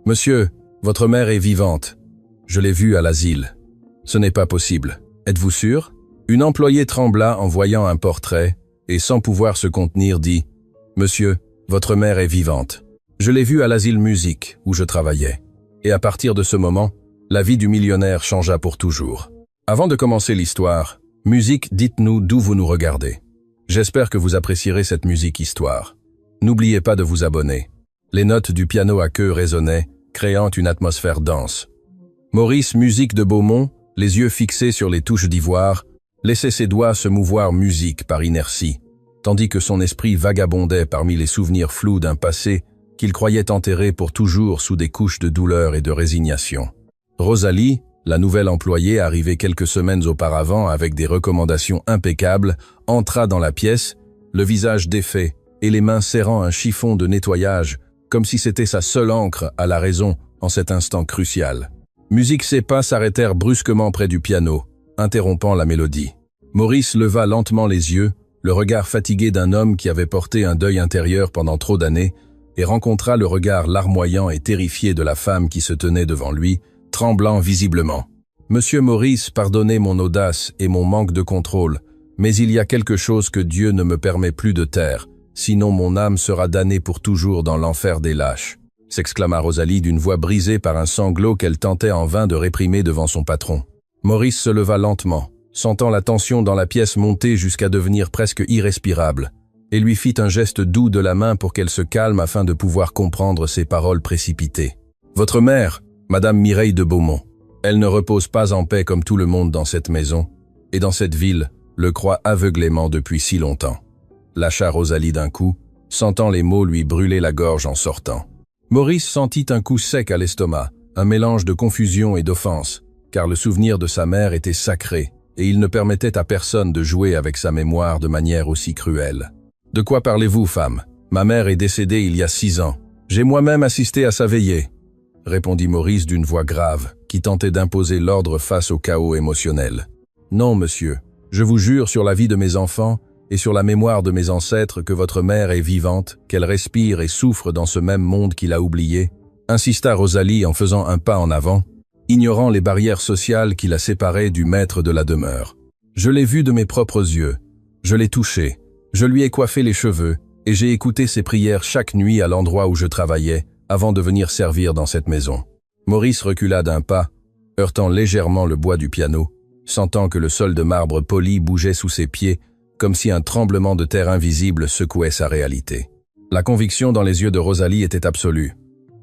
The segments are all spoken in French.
Monsieur, votre mère est vivante. Je l'ai vue à l'asile. Ce n'est pas possible. Êtes-vous sûr? Une employée trembla en voyant un portrait et sans pouvoir se contenir dit « Monsieur, votre mère est vivante. Je l'ai vue à l'asile musique où je travaillais. » Et à partir de ce moment, la vie du millionnaire changea pour toujours. Avant de commencer l'histoire, musique, dites-nous d'où vous nous regardez. J'espère que vous apprécierez cette musique histoire. N'oubliez pas de vous abonner. Les notes du piano à queue résonnaient, créant une atmosphère dense. Maurice, musique de Beaumont, les yeux fixés sur les touches d'ivoire, laissait ses doigts se mouvoir musique par inertie, tandis que son esprit vagabondait parmi les souvenirs flous d'un passé qu'il croyait enterré pour toujours sous des couches de douleur et de résignation. Rosalie, la nouvelle employée arrivée quelques semaines auparavant avec des recommandations impeccables, entra dans la pièce, le visage défait et les mains serrant un chiffon de nettoyage, comme si c'était sa seule encre à la raison en cet instant crucial. Musique ses pas s'arrêtèrent brusquement près du piano, interrompant la mélodie. Maurice leva lentement les yeux, le regard fatigué d'un homme qui avait porté un deuil intérieur pendant trop d'années, et rencontra le regard larmoyant et terrifié de la femme qui se tenait devant lui, tremblant visiblement. « Monsieur Maurice, pardonnez mon audace et mon manque de contrôle, mais il y a quelque chose que Dieu ne me permet plus de taire, sinon mon âme sera damnée pour toujours dans l'enfer des lâches », s'exclama Rosalie d'une voix brisée par un sanglot qu'elle tentait en vain de réprimer devant son patron. Maurice se leva lentement, sentant la tension dans la pièce monter jusqu'à devenir presque irrespirable, et lui fit un geste doux de la main pour qu'elle se calme afin de pouvoir comprendre ses paroles précipitées. « Votre mère, Madame Mireille de Beaumont, elle ne repose pas en paix comme tout le monde dans cette maison, et dans cette ville, le croit aveuglément depuis si longtemps. » Lâcha Rosalie d'un coup, sentant les mots lui brûler la gorge en sortant. Maurice sentit un coup sec à l'estomac, un mélange de confusion et d'offense, car le souvenir de sa mère était sacré, et il ne permettait à personne de jouer avec sa mémoire de manière aussi cruelle. « De quoi parlez-vous, femme? Ma mère est décédée il y a 6 ans. J'ai moi-même assisté à sa veillée, » répondit Maurice d'une voix grave, qui tentait d'imposer l'ordre face au chaos émotionnel. « Non, monsieur, je vous jure sur la vie de mes enfants et sur la mémoire de mes ancêtres que votre mère est vivante, qu'elle respire et souffre dans ce même monde qu'il a oublié, » insista Rosalie en faisant un pas en avant, ignorant les barrières sociales qui la séparaient du maître de la demeure. « Je l'ai vu de mes propres yeux, je l'ai touché, je lui ai coiffé les cheveux et j'ai écouté ses prières chaque nuit à l'endroit où je travaillais avant de venir servir dans cette maison. » Maurice recula d'un pas, heurtant légèrement le bois du piano, sentant que le sol de marbre poli bougeait sous ses pieds comme si un tremblement de terre invisible secouait sa réalité. La conviction dans les yeux de Rosalie était absolue.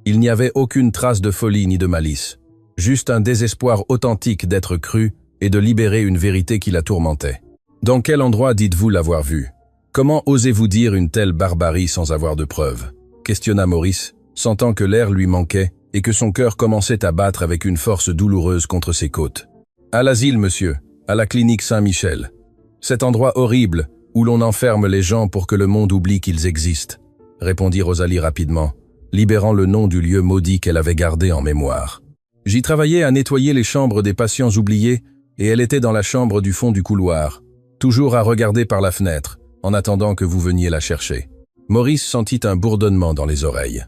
Il n'y avait aucune trace de folie ni de malice, juste un désespoir authentique d'être cru et de libérer une vérité qui la tourmentait. « Dans quel endroit dites-vous l'avoir vue? Comment osez-vous dire une telle barbarie sans avoir de preuves ?» questionna Maurice, sentant que l'air lui manquait et que son cœur commençait à battre avec une force douloureuse contre ses côtes. « À l'asile, monsieur, à la clinique Saint-Michel. Cet endroit horrible où l'on enferme les gens pour que le monde oublie qu'ils existent, » répondit Rosalie rapidement, libérant le nom du lieu maudit qu'elle avait gardé en mémoire. « J'y travaillais à nettoyer les chambres des patients oubliés et elle était dans la chambre du fond du couloir, toujours à regarder par la fenêtre, en attendant que vous veniez la chercher. » Maurice sentit un bourdonnement dans les oreilles.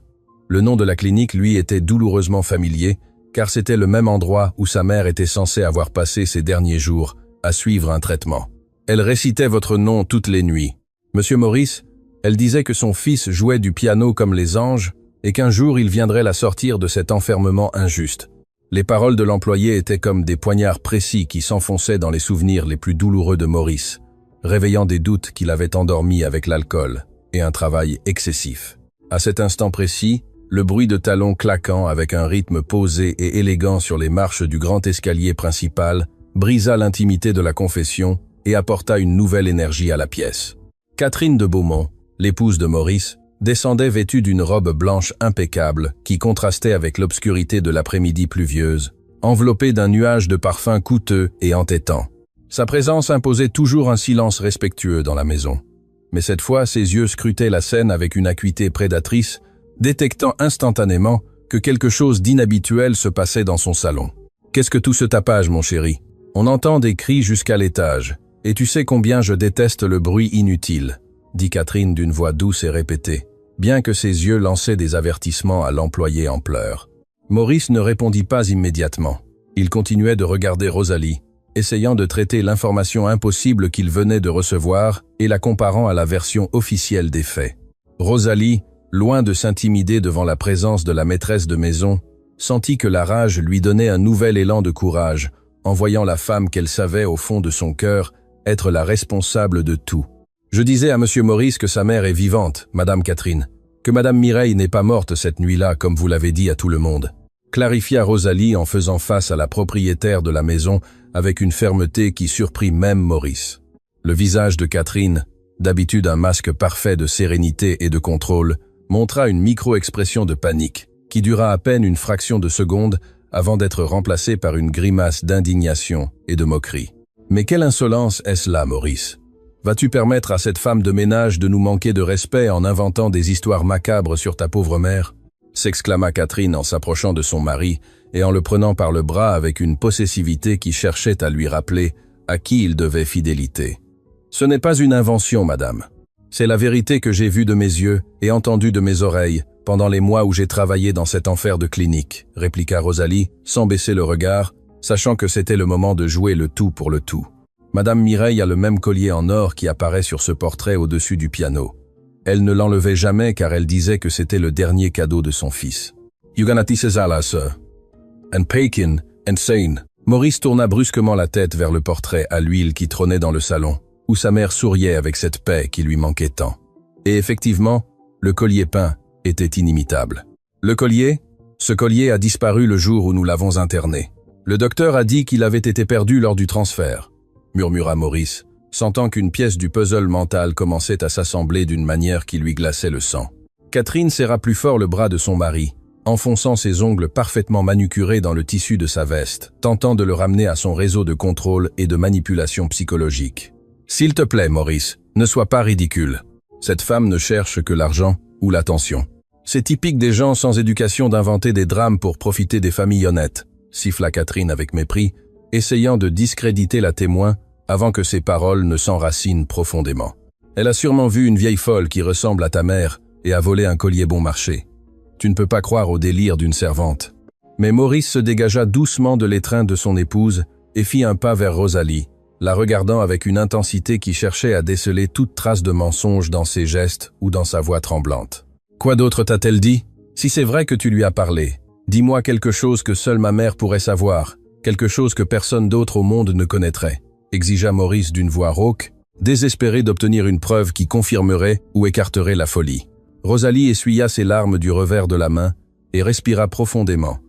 Le nom de la clinique lui était douloureusement familier, car c'était le même endroit où sa mère était censée avoir passé ses derniers jours à suivre un traitement. Elle récitait votre nom toutes les nuits. Monsieur Maurice, elle disait que son fils jouait du piano comme les anges et qu'un jour il viendrait la sortir de cet enfermement injuste. Les paroles de l'employé étaient comme des poignards précis qui s'enfonçaient dans les souvenirs les plus douloureux de Maurice, réveillant des doutes qu'il avait endormis avec l'alcool et un travail excessif. À cet instant précis, le bruit de talons claquant avec un rythme posé et élégant sur les marches du grand escalier principal brisa l'intimité de la confession et apporta une nouvelle énergie à la pièce. Catherine de Beaumont, l'épouse de Maurice, descendait vêtue d'une robe blanche impeccable qui contrastait avec l'obscurité de l'après-midi pluvieuse, enveloppée d'un nuage de parfums coûteux et entêtants. Sa présence imposait toujours un silence respectueux dans la maison. Mais cette fois, ses yeux scrutaient la scène avec une acuité prédatrice, détectant instantanément que quelque chose d'inhabituel se passait dans son salon. « Qu'est-ce que tout ce tapage, mon chéri? On entend des cris jusqu'à l'étage, et tu sais combien je déteste le bruit inutile, » dit Catherine d'une voix douce et répétée, bien que ses yeux lançaient des avertissements à l'employé en pleurs. Maurice ne répondit pas immédiatement. Il continuait de regarder Rosalie, essayant de traiter l'information impossible qu'il venait de recevoir et la comparant à la version officielle des faits. Rosalie, loin de s'intimider devant la présence de la maîtresse de maison, sentit que la rage lui donnait un nouvel élan de courage, en voyant la femme qu'elle savait au fond de son cœur être la responsable de tout. « Je disais à Monsieur Maurice que sa mère est vivante, Madame Catherine, que Madame Mireille n'est pas morte cette nuit-là comme vous l'avez dit à tout le monde. » Clarifia Rosalie en faisant face à la propriétaire de la maison avec une fermeté qui surprit même Maurice. Le visage de Catherine, d'habitude un masque parfait de sérénité et de contrôle, montra une micro-expression de panique, qui dura à peine une fraction de seconde avant d'être remplacée par une grimace d'indignation et de moquerie. « Mais quelle insolence est-ce là, Maurice? Vas-tu permettre à cette femme de ménage de nous manquer de respect en inventant des histoires macabres sur ta pauvre mère ?» s'exclama Catherine en s'approchant de son mari et en le prenant par le bras avec une possessivité qui cherchait à lui rappeler à qui il devait fidélité. « Ce n'est pas une invention, madame. C'est la vérité que j'ai vue de mes yeux et entendue de mes oreilles pendant les mois où j'ai travaillé dans cet enfer de clinique, répliqua Rosalie, sans baisser le regard, sachant que c'était le moment de jouer le tout pour le tout. Madame Mireille a le même collier en or qui apparaît sur ce portrait au-dessus du piano. Elle ne l'enlevait jamais car elle disait que c'était le dernier cadeau de son fils. And Pekin, and Sane. Maurice tourna brusquement la tête vers le portrait à l'huile qui trônait dans le salon, où sa mère souriait avec cette paix qui lui manquait tant. Et effectivement, le collier peint était inimitable. Le collier? Ce collier a disparu le jour où nous l'avons interné. Le docteur a dit qu'il avait été perdu lors du transfert, murmura Maurice, sentant qu'une pièce du puzzle mental commençait à s'assembler d'une manière qui lui glaçait le sang. Catherine serra plus fort le bras de son mari, enfonçant ses ongles parfaitement manucurés dans le tissu de sa veste, tentant de le ramener à son réseau de contrôle et de manipulation psychologique. « S'il te plaît, Maurice, ne sois pas ridicule. Cette femme ne cherche que l'argent ou l'attention. C'est typique des gens sans éducation d'inventer des drames pour profiter des familles honnêtes, » siffla Catherine avec mépris, essayant de discréditer la témoin avant que ses paroles ne s'enracinent profondément. « Elle a sûrement vu une vieille folle qui ressemble à ta mère et a volé un collier bon marché. Tu ne peux pas croire au délire d'une servante. » Mais Maurice se dégagea doucement de l'étreinte de son épouse et fit un pas vers Rosalie, la regardant avec une intensité qui cherchait à déceler toute trace de mensonge dans ses gestes ou dans sa voix tremblante. « Quoi d'autre t'a-t-elle dit? Si c'est vrai que tu lui as parlé, dis-moi quelque chose que seule ma mère pourrait savoir, quelque chose que personne d'autre au monde ne connaîtrait. » exigea Maurice d'une voix rauque, désespéré d'obtenir une preuve qui confirmerait ou écarterait la folie. Rosalie essuya ses larmes du revers de la main et respira profondément,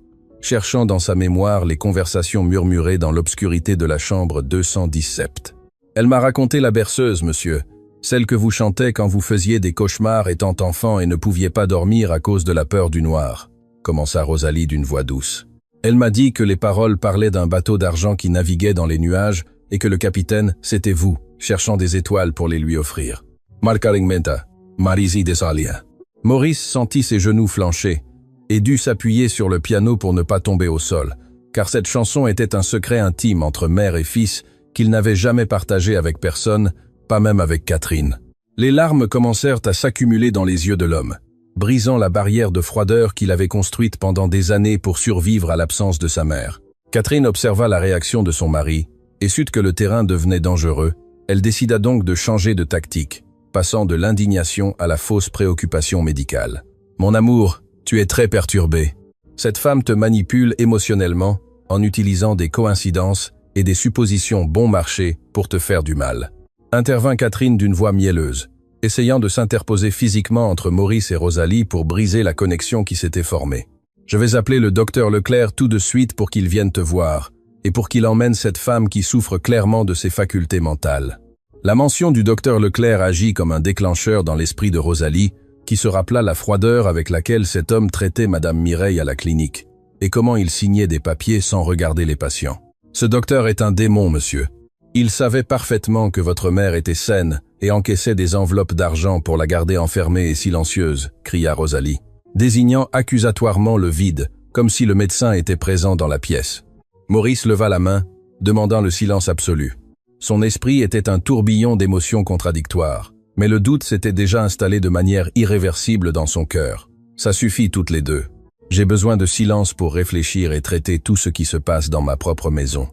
cherchant dans sa mémoire les conversations murmurées dans l'obscurité de la chambre 217. « Elle m'a raconté la berceuse, monsieur, celle que vous chantez quand vous faisiez des cauchemars étant enfant et ne pouviez pas dormir à cause de la peur du noir, » commença Rosalie d'une voix douce. « Elle m'a dit que les paroles parlaient d'un bateau d'argent qui naviguait dans les nuages et que le capitaine, c'était vous, cherchant des étoiles pour les lui offrir. Marcaringmenta, Marisi Desalia. » Maurice sentit ses genoux flancher et dut s'appuyer sur le piano pour ne pas tomber au sol, car cette chanson était un secret intime entre mère et fils qu'il n'avait jamais partagé avec personne, pas même avec Catherine. Les larmes commencèrent à s'accumuler dans les yeux de l'homme, brisant la barrière de froideur qu'il avait construite pendant des années pour survivre à l'absence de sa mère. Catherine observa la réaction de son mari et sut que le terrain devenait dangereux. Elle décida donc de changer de tactique, passant de l'indignation à la fausse préoccupation médicale. « Mon amour, tu es très perturbé. Cette femme te manipule émotionnellement en utilisant des coïncidences et des suppositions bon marché pour te faire du mal. » Intervint Catherine d'une voix mielleuse, essayant de s'interposer physiquement entre Maurice et Rosalie pour briser la connexion qui s'était formée. « Je vais appeler le docteur Leclerc tout de suite pour qu'il vienne te voir et pour qu'il emmène cette femme qui souffre clairement de ses facultés mentales. » La mention du docteur Leclerc agit comme un déclencheur dans l'esprit de Rosalie, qui se rappela la froideur avec laquelle cet homme traitait Madame Mireille à la clinique, et comment il signait des papiers sans regarder les patients. « Ce docteur est un démon, monsieur. Il savait parfaitement que votre mère était saine et encaissait des enveloppes d'argent pour la garder enfermée et silencieuse, » cria Rosalie, désignant accusatoirement le vide, comme si le médecin était présent dans la pièce. Maurice leva la main, demandant le silence absolu. Son esprit était un tourbillon d'émotions contradictoires, mais le doute s'était déjà installé de manière irréversible dans son cœur. « Ça suffit toutes les deux. J'ai besoin de silence pour réfléchir et traiter tout ce qui se passe dans ma propre maison,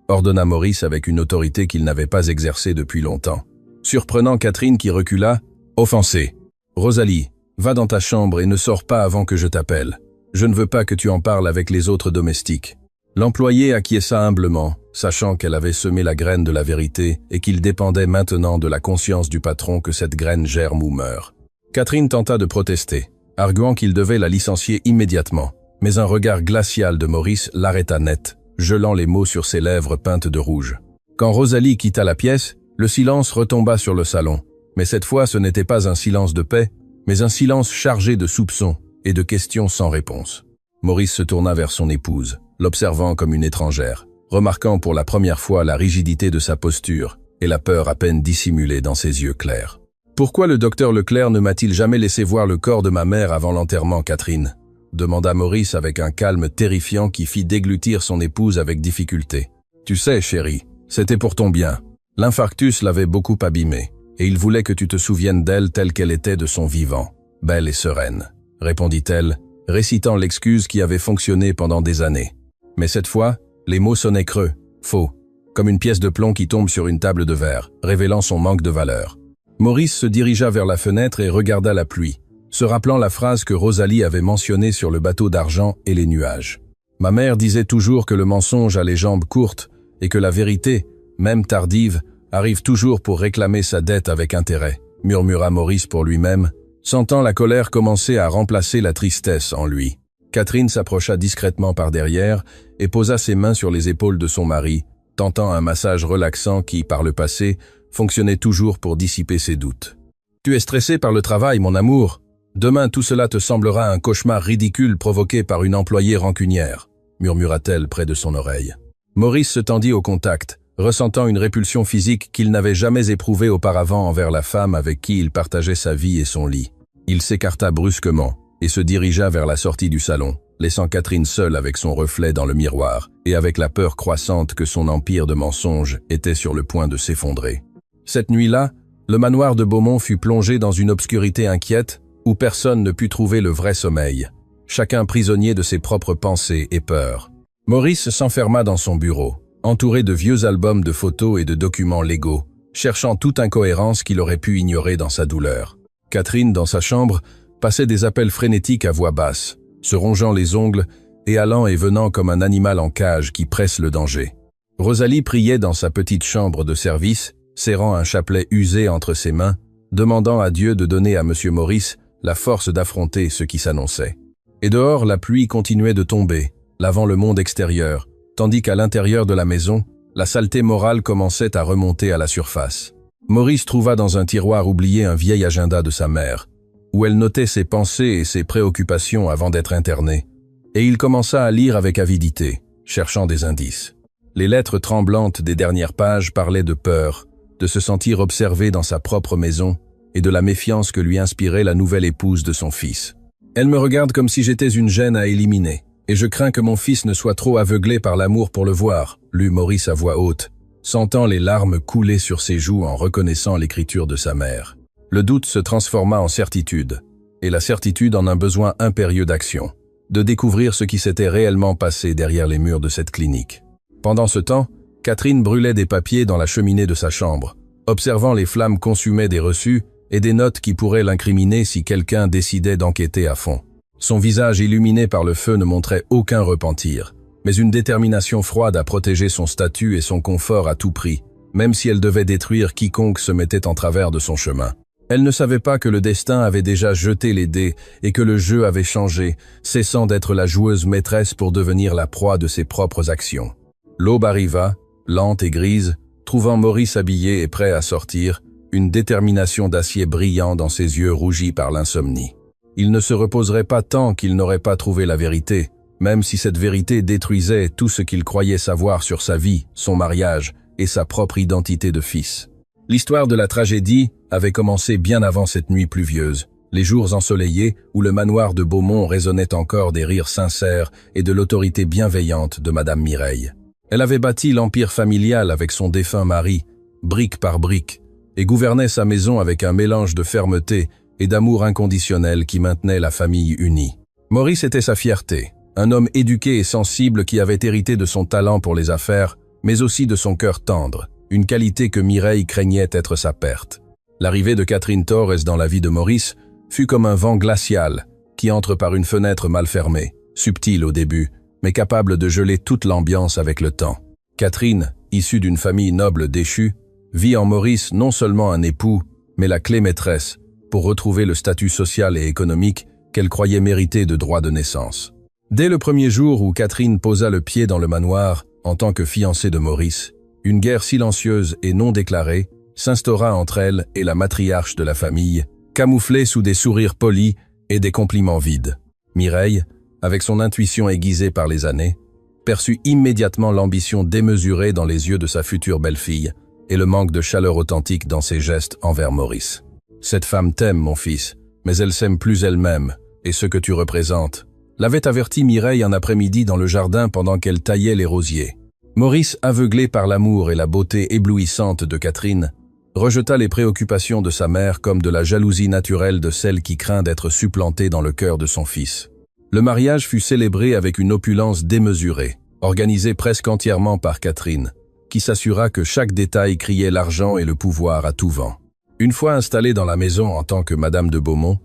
ordonna Maurice avec une autorité qu'il n'avait pas exercée depuis longtemps. Surprenant Catherine qui recula, offensée. Rosalie, va dans ta chambre et ne sors pas avant que je t'appelle. Je ne veux pas que tu en parles avec les autres domestiques. L'employé acquiesça humblement, sachant qu'elle avait semé la graine de la vérité et qu'il dépendait maintenant de la conscience du patron que cette graine germe ou meure. Catherine tenta de protester, arguant qu'il devait la licencier immédiatement, mais un regard glacial de Maurice l'arrêta net, gelant les mots sur ses lèvres peintes de rouge. Quand Rosalie quitta la pièce, le silence retomba sur le salon, mais cette fois ce n'était pas un silence de paix, mais un silence chargé de soupçons et de questions sans réponse. Maurice se tourna vers son épouse, l'observant comme une étrangère, remarquant pour la première fois la rigidité de sa posture et la peur à peine dissimulée dans ses yeux clairs. « Pourquoi le docteur Leclerc ne m'a-t-il jamais laissé voir le corps de ma mère avant l'enterrement, Catherine ?» demanda Maurice avec un calme terrifiant qui fit déglutir son épouse avec difficulté. « Tu sais, chérie, c'était pour ton bien. L'infarctus l'avait beaucoup abîmée, et il voulait que tu te souviennes d'elle telle qu'elle était de son vivant, belle et sereine, » répondit-elle, récitant l'excuse qui avait fonctionné pendant des années. Mais cette fois, les mots sonnaient creux, faux, comme une pièce de plomb qui tombe sur une table de verre, révélant son manque de valeur. Maurice se dirigea vers la fenêtre et regarda la pluie, se rappelant la phrase que Rosalie avait mentionnée sur le bateau d'argent et les nuages. « Ma mère disait toujours que le mensonge a les jambes courtes et que la vérité, même tardive, arrive toujours pour réclamer sa dette avec intérêt », murmura Maurice pour lui-même, sentant la colère commencer à remplacer la tristesse en lui. Catherine s'approcha discrètement par derrière et posa ses mains sur les épaules de son mari, tentant un massage relaxant qui, par le passé, fonctionnait toujours pour dissiper ses doutes. « Tu es stressé par le travail, mon amour. Demain, tout cela te semblera un cauchemar ridicule provoqué par une employée rancunière, » murmura-t-elle près de son oreille. Maurice se tendit au contact, ressentant une répulsion physique qu'il n'avait jamais éprouvée auparavant envers la femme avec qui il partageait sa vie et son lit. Il s'écarta brusquement et se dirigea vers la sortie du salon, laissant Catherine seule avec son reflet dans le miroir et avec la peur croissante que son empire de mensonges était sur le point de s'effondrer. Cette nuit-là, le manoir de Beaumont fut plongé dans une obscurité inquiète où personne ne put trouver le vrai sommeil, chacun prisonnier de ses propres pensées et peurs. Maurice s'enferma dans son bureau, entouré de vieux albums de photos et de documents légaux, cherchant toute incohérence qu'il aurait pu ignorer dans sa douleur. Catherine, dans sa chambre, passait des appels frénétiques à voix basse, se rongeant les ongles et allant et venant comme un animal en cage qui presse le danger. Rosalie priait dans sa petite chambre de service, serrant un chapelet usé entre ses mains, demandant à Dieu de donner à M. Maurice la force d'affronter ce qui s'annonçait. Et dehors, la pluie continuait de tomber, lavant le monde extérieur, tandis qu'à l'intérieur de la maison, la saleté morale commençait à remonter à la surface. Maurice trouva dans un tiroir oublié un vieil agenda de sa mère, où elle notait ses pensées et ses préoccupations avant d'être internée, et il commença à lire avec avidité, cherchant des indices. Les lettres tremblantes des dernières pages parlaient de peur, de se sentir observé dans sa propre maison et de la méfiance que lui inspirait la nouvelle épouse de son fils. « Elle me regarde comme si j'étais une gêne à éliminer, et je crains que mon fils ne soit trop aveuglé par l'amour pour le voir », lut Maurice à voix haute, sentant les larmes couler sur ses joues en reconnaissant l'écriture de sa mère. Le doute se transforma en certitude, et la certitude en un besoin impérieux d'action, de découvrir ce qui s'était réellement passé derrière les murs de cette clinique. Pendant ce temps, Catherine brûlait des papiers dans la cheminée de sa chambre, observant les flammes consumées des reçus et des notes qui pourraient l'incriminer si quelqu'un décidait d'enquêter à fond. Son visage illuminé par le feu ne montrait aucun repentir, mais une détermination froide à protéger son statut et son confort à tout prix, même si elle devait détruire quiconque se mettait en travers de son chemin. Elle ne savait pas que le destin avait déjà jeté les dés et que le jeu avait changé, cessant d'être la joueuse maîtresse pour devenir la proie de ses propres actions. L'aube arriva, lente et grise, trouvant Maurice habillé et prêt à sortir, une détermination d'acier brillant dans ses yeux rougis par l'insomnie. Il ne se reposerait pas tant qu'il n'aurait pas trouvé la vérité, même si cette vérité détruisait tout ce qu'il croyait savoir sur sa vie, son mariage et sa propre identité de fils. L'histoire de la tragédie avait commencé bien avant cette nuit pluvieuse, les jours ensoleillés où le manoir de Beaumont résonnait encore des rires sincères et de l'autorité bienveillante de Madame Mireille. Elle avait bâti l'empire familial avec son défunt mari, brique par brique, et gouvernait sa maison avec un mélange de fermeté et d'amour inconditionnel qui maintenait la famille unie. Maurice était sa fierté, un homme éduqué et sensible qui avait hérité de son talent pour les affaires, mais aussi de son cœur tendre, une qualité que Mireille craignait être sa perte. L'arrivée de Catherine Torres dans la vie de Maurice fut comme un vent glacial qui entre par une fenêtre mal fermée, subtil au début, mais capable de geler toute l'ambiance avec le temps. Catherine, issue d'une famille noble déchue, vit en Maurice non seulement un époux, mais la clé maîtresse pour retrouver le statut social et économique qu'elle croyait mériter de droit de naissance. Dès le premier jour où Catherine posa le pied dans le manoir en tant que fiancée de Maurice, une guerre silencieuse et non déclarée s'instaura entre elle et la matriarche de la famille, camouflée sous des sourires polis et des compliments vides. Mireille, avec son intuition aiguisée par les années, perçut immédiatement l'ambition démesurée dans les yeux de sa future belle-fille et le manque de chaleur authentique dans ses gestes envers Maurice. « Cette femme t'aime, mon fils, mais elle s'aime plus elle-même et ce que tu représentes », l'avait averti Mireille un après-midi dans le jardin pendant qu'elle taillait les rosiers. Maurice, aveuglé par l'amour et la beauté éblouissante de Catherine, rejeta les préoccupations de sa mère comme de la jalousie naturelle de celle qui craint d'être supplantée dans le cœur de son fils. Le mariage fut célébré avec une opulence démesurée, organisée presque entièrement par Catherine, qui s'assura que chaque détail criait l'argent et le pouvoir à tout vent. Une fois installée dans la maison en tant que Madame de Beaumont,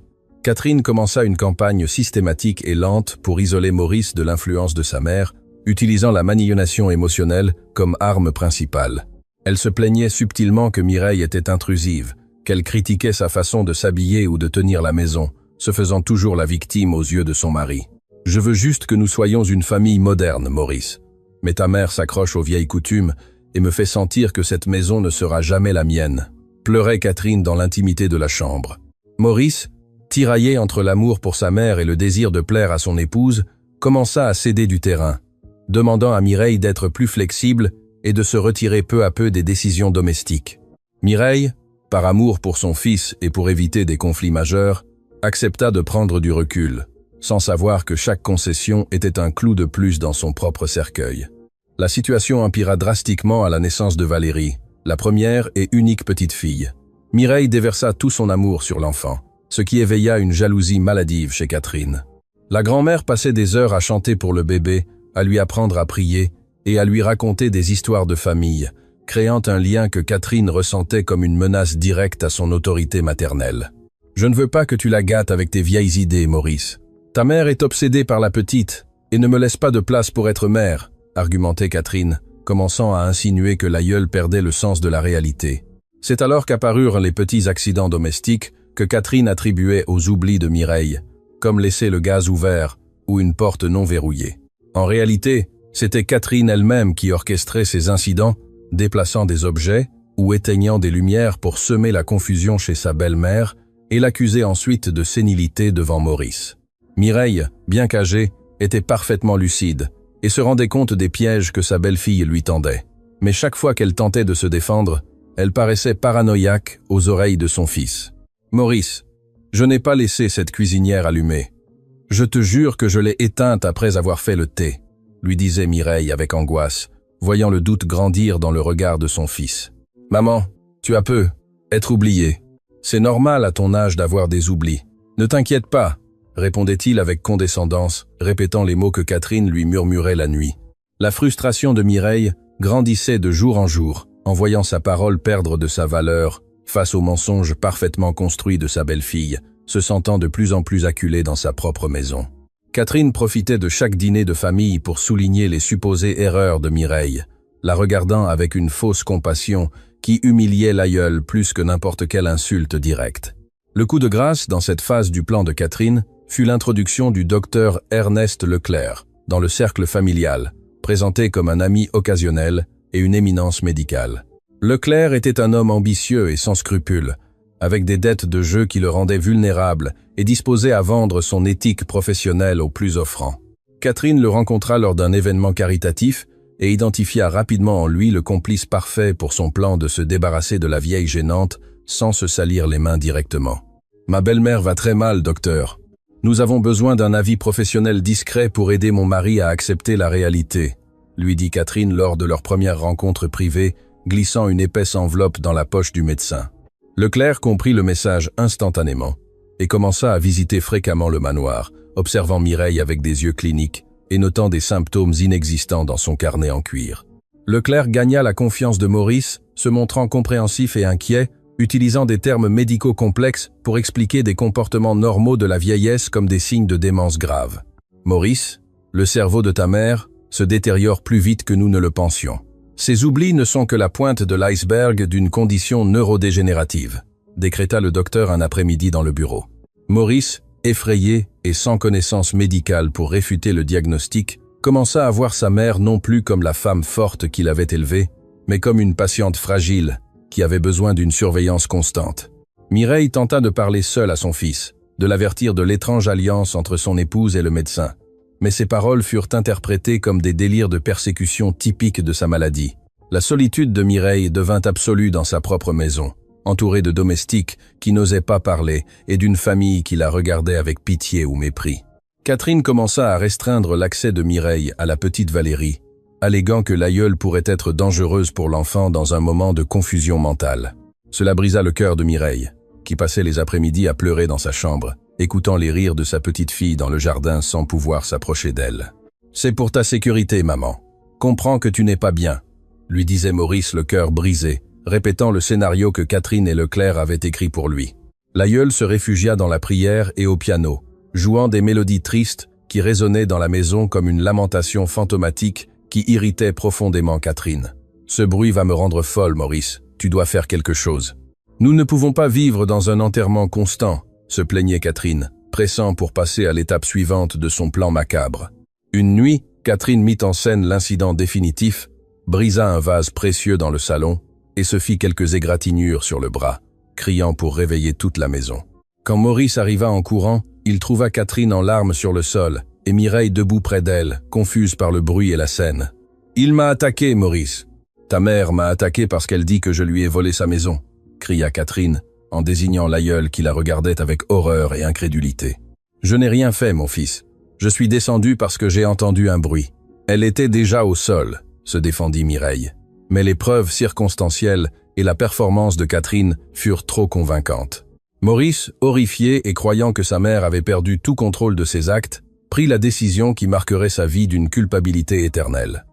Catherine commença une campagne systématique et lente pour isoler Maurice de l'influence de sa mère, utilisant la manipulation émotionnelle comme arme principale. Elle se plaignait subtilement que Mireille était intrusive, qu'elle critiquait sa façon de s'habiller ou de tenir la maison, se faisant toujours la victime aux yeux de son mari. « Je veux juste que nous soyons une famille moderne, Maurice. Mais ta mère s'accroche aux vieilles coutumes et me fait sentir que cette maison ne sera jamais la mienne. » pleurait Catherine dans l'intimité de la chambre. Maurice, tiraillé entre l'amour pour sa mère et le désir de plaire à son épouse, commença à céder du terrain, demandant à Mireille d'être plus flexible et de se retirer peu à peu des décisions domestiques. Mireille, par amour pour son fils et pour éviter des conflits majeurs, accepta de prendre du recul, sans savoir que chaque concession était un clou de plus dans son propre cercueil. La situation empira drastiquement à la naissance de Valérie, la première et unique petite fille. Mireille déversa tout son amour sur l'enfant, ce qui éveilla une jalousie maladive chez Catherine. La grand-mère passait des heures à chanter pour le bébé, à lui apprendre à prier et à lui raconter des histoires de famille, créant un lien que Catherine ressentait comme une menace directe à son autorité maternelle. « Je ne veux pas que tu la gâtes avec tes vieilles idées, Maurice. Ta mère est obsédée par la petite et ne me laisse pas de place pour être mère, » argumentait Catherine, commençant à insinuer que l'aïeul perdait le sens de la réalité. C'est alors qu'apparurent les petits accidents domestiques que Catherine attribuait aux oublis de Mireille, comme laisser le gaz ouvert ou une porte non verrouillée. En réalité, c'était Catherine elle-même qui orchestrait ces incidents, déplaçant des objets ou éteignant des lumières pour semer la confusion chez sa belle-mère et l'accuser ensuite de sénilité devant Maurice. Mireille, bien qu'âgée, était parfaitement lucide et se rendait compte des pièges que sa belle-fille lui tendait. Mais chaque fois qu'elle tentait de se défendre, elle paraissait paranoïaque aux oreilles de son fils. « Maurice, je n'ai pas laissé cette cuisinière allumée. Je te jure que je l'ai éteinte après avoir fait le thé, » lui disait Mireille avec angoisse, voyant le doute grandir dans le regard de son fils. « Maman, tu as peu être oubliée. C'est normal à ton âge d'avoir des oublis. Ne t'inquiète pas, » répondait-il avec condescendance, répétant les mots que Catherine lui murmurait la nuit. La frustration de Mireille grandissait de jour en jour, en voyant sa parole perdre de sa valeur face aux mensonges parfaitement construits de sa belle-fille, se sentant de plus en plus acculée dans sa propre maison. Catherine profitait de chaque dîner de famille pour souligner les supposées erreurs de Mireille, la regardant avec une fausse compassion qui humiliait l'aïeul plus que n'importe quelle insulte directe. Le coup de grâce dans cette phase du plan de Catherine fut l'introduction du docteur Ernest Leclerc dans le cercle familial, présenté comme un ami occasionnel et une éminence médicale. Leclerc était un homme ambitieux et sans scrupules, avec des dettes de jeu qui le rendaient vulnérable et disposé à vendre son éthique professionnelle au plus offrant. Catherine le rencontra lors d'un événement caritatif et identifia rapidement en lui le complice parfait pour son plan de se débarrasser de la vieille gênante sans se salir les mains directement. « Ma belle-mère va très mal, docteur. Nous avons besoin d'un avis professionnel discret pour aider mon mari à accepter la réalité, » lui dit Catherine lors de leur première rencontre privée, glissant une épaisse enveloppe dans la poche du médecin. Leclerc comprit le message instantanément et commença à visiter fréquemment le manoir, observant Mireille avec des yeux cliniques et notant des symptômes inexistants dans son carnet en cuir. Leclerc gagna la confiance de Maurice, se montrant compréhensif et inquiet, utilisant des termes médicaux complexes pour expliquer des comportements normaux de la vieillesse comme des signes de démence grave. « Maurice, le cerveau de ta mère se détériore plus vite que nous ne le pensions. Ces oublis ne sont que la pointe de l'iceberg d'une condition neurodégénérative », décréta le docteur un après-midi dans le bureau. Maurice, effrayé et sans connaissance médicale pour réfuter le diagnostic, commença à voir sa mère non plus comme la femme forte qu'il avait élevée, mais comme une patiente fragile qui avait besoin d'une surveillance constante. Mireille tenta de parler seule à son fils, de l'avertir de l'étrange alliance entre son épouse et le médecin, mais ses paroles furent interprétées comme des délires de persécution typiques de sa maladie. La solitude de Mireille devint absolue dans sa propre maison, entourée de domestiques qui n'osaient pas parler et d'une famille qui la regardait avec pitié ou mépris. Catherine commença à restreindre l'accès de Mireille à la petite Valérie, alléguant que l'aïeule pourrait être dangereuse pour l'enfant dans un moment de confusion mentale. Cela brisa le cœur de Mireille, qui passait les après-midi à pleurer dans sa chambre, écoutant les rires de sa petite fille dans le jardin sans pouvoir s'approcher d'elle. « C'est pour ta sécurité, maman. Comprends que tu n'es pas bien », lui disait Maurice le cœur brisé, répétant le scénario que Catherine et Leclerc avaient écrit pour lui. L'aïeul se réfugia dans la prière et au piano, jouant des mélodies tristes qui résonnaient dans la maison comme une lamentation fantomatique qui irritait profondément Catherine. « Ce bruit va me rendre folle, Maurice. Tu dois faire quelque chose. »« Nous ne pouvons pas vivre dans un enterrement constant », se plaignait Catherine, pressant pour passer à l'étape suivante de son plan macabre. Une nuit, Catherine mit en scène l'incident définitif, brisa un vase précieux dans le salon et se fit quelques égratignures sur le bras, criant pour réveiller toute la maison. Quand Maurice arriva en courant, il trouva Catherine en larmes sur le sol et Mireille debout près d'elle, confuse par le bruit et la scène. « Il m'a attaqué, Maurice. Ta mère m'a attaqué parce qu'elle dit que je lui ai volé sa maison », cria Catherine, en désignant l'aïeul qui la regardait avec horreur et incrédulité. « Je n'ai rien fait, mon fils. Je suis descendu parce que j'ai entendu un bruit. Elle était déjà au sol, » se défendit Mireille. Mais les preuves circonstancielles et la performance de Catherine furent trop convaincantes. Maurice, horrifié et croyant que sa mère avait perdu tout contrôle de ses actes, prit la décision qui marquerait sa vie d'une culpabilité éternelle.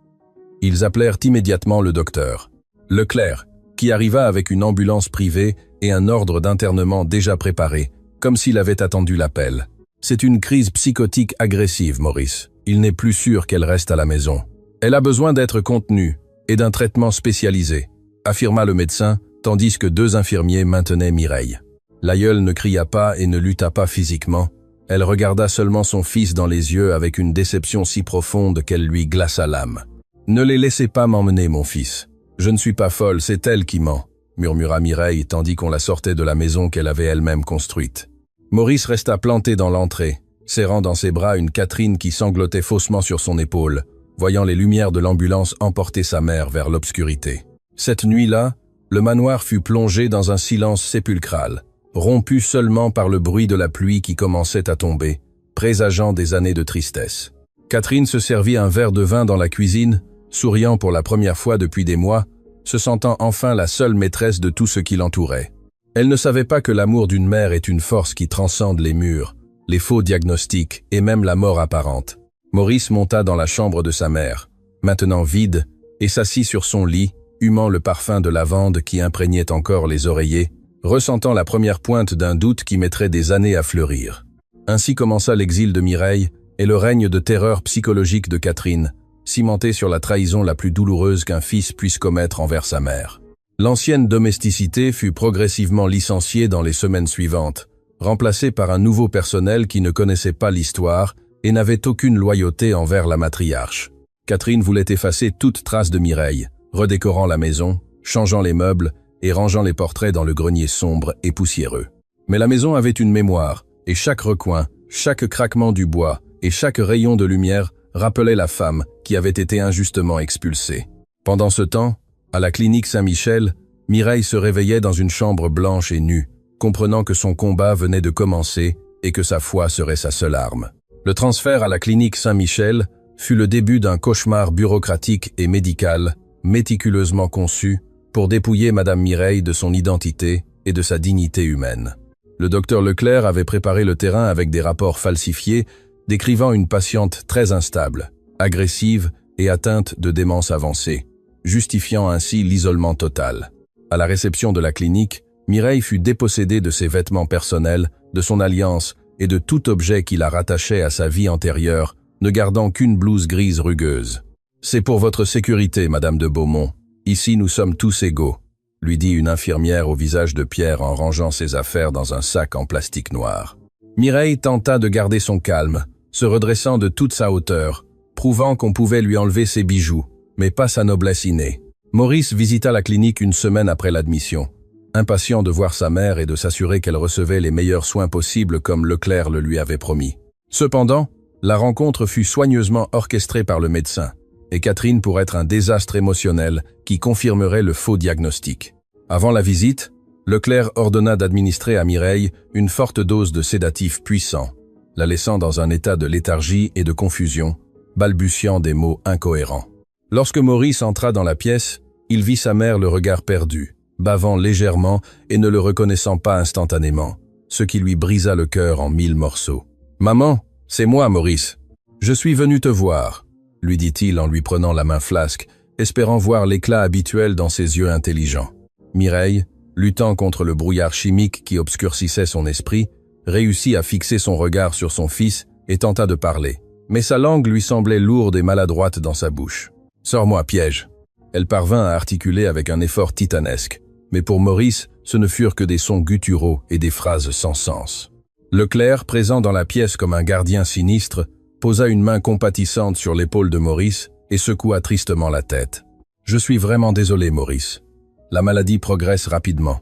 Ils appelèrent immédiatement le docteur. Leclerc, qui arriva avec une ambulance privée et un ordre d'internement déjà préparé, comme s'il avait attendu l'appel. « C'est une crise psychotique agressive, Maurice. Il n'est plus sûr qu'elle reste à la maison. Elle a besoin d'être contenue et d'un traitement spécialisé », affirma le médecin, tandis que 2 infirmiers maintenaient Mireille. L'aïeule ne cria pas et ne lutta pas physiquement. Elle regarda seulement son fils dans les yeux avec une déception si profonde qu'elle lui glaça l'âme. « Ne les laissez pas m'emmener, mon fils. Je ne suis pas folle, c'est elle qui ment », murmura Mireille tandis qu'on la sortait de la maison qu'elle avait elle-même construite. Maurice resta planté dans l'entrée, serrant dans ses bras une Catherine qui sanglotait faussement sur son épaule, voyant les lumières de l'ambulance emporter sa mère vers l'obscurité. Cette nuit-là, le manoir fut plongé dans un silence sépulcral, rompu seulement par le bruit de la pluie qui commençait à tomber, présageant des années de tristesse. Catherine se servit un verre de vin dans la cuisine, souriant pour la première fois depuis des mois, se sentant enfin la seule maîtresse de tout ce qui l'entourait. Elle ne savait pas que l'amour d'une mère est une force qui transcende les murs, les faux diagnostics et même la mort apparente. Maurice monta dans la chambre de sa mère, maintenant vide, et s'assit sur son lit, humant le parfum de lavande qui imprégnait encore les oreillers, ressentant la première pointe d'un doute qui mettrait des années à fleurir. Ainsi commença l'exil de Mireille et le règne de terreur psychologique de Catherine, cimenté sur la trahison la plus douloureuse qu'un fils puisse commettre envers sa mère. L'ancienne domesticité fut progressivement licenciée dans les semaines suivantes, remplacée par un nouveau personnel qui ne connaissait pas l'histoire et n'avait aucune loyauté envers la matriarche. Catherine voulait effacer toute trace de Mireille, redécorant la maison, changeant les meubles et rangeant les portraits dans le grenier sombre et poussiéreux. Mais la maison avait une mémoire, et chaque recoin, chaque craquement du bois et chaque rayon de lumière rappelait la femme qui avait été injustement expulsée. Pendant ce temps, à la clinique Saint-Michel, Mireille se réveillait dans une chambre blanche et nue, comprenant que son combat venait de commencer et que sa foi serait sa seule arme. Le transfert à la clinique Saint-Michel fut le début d'un cauchemar bureaucratique et médical, méticuleusement conçu pour dépouiller Madame Mireille de son identité et de sa dignité humaine. Le docteur Leclerc avait préparé le terrain avec des rapports falsifiés, décrivant une patiente très instable, agressive et atteinte de démence avancée, justifiant ainsi l'isolement total. À la réception de la clinique, Mireille fut dépossédée de ses vêtements personnels, de son alliance et de tout objet qui la rattachait à sa vie antérieure, ne gardant qu'une blouse grise rugueuse. « C'est pour votre sécurité, Madame de Beaumont. Ici, nous sommes tous égaux », lui dit une infirmière au visage de pierre en rangeant ses affaires dans un sac en plastique noir. Mireille tenta de garder son calme, se redressant de toute sa hauteur, prouvant qu'on pouvait lui enlever ses bijoux, mais pas sa noblesse innée. Maurice visita la clinique une semaine après l'admission, impatient de voir sa mère et de s'assurer qu'elle recevait les meilleurs soins possibles comme Leclerc le lui avait promis. Cependant, la rencontre fut soigneusement orchestrée par le médecin, et Catherine pour être un désastre émotionnel qui confirmerait le faux diagnostic. Avant la visite, Leclerc ordonna d'administrer à Mireille une forte dose de sédatifs puissants, la laissant dans un état de léthargie et de confusion, balbutiant des mots incohérents. Lorsque Maurice entra dans la pièce, il vit sa mère le regard perdu, bavant légèrement et ne le reconnaissant pas instantanément, ce qui lui brisa le cœur en 1000 morceaux. « Maman, c'est moi, Maurice. Je suis venu te voir », lui dit-il en lui prenant la main flasque, espérant voir l'éclat habituel dans ses yeux intelligents. Mireille, luttant contre le brouillard chimique qui obscurcissait son esprit, réussit à fixer son regard sur son fils et tenta de parler. Mais sa langue lui semblait lourde et maladroite dans sa bouche. « Sors-moi, piège !» Elle parvint à articuler avec un effort titanesque. Mais pour Maurice, ce ne furent que des sons gutturaux et des phrases sans sens. Leclerc, présent dans la pièce comme un gardien sinistre, posa une main compatissante sur l'épaule de Maurice et secoua tristement la tête. « Je suis vraiment désolé, Maurice. La maladie progresse rapidement.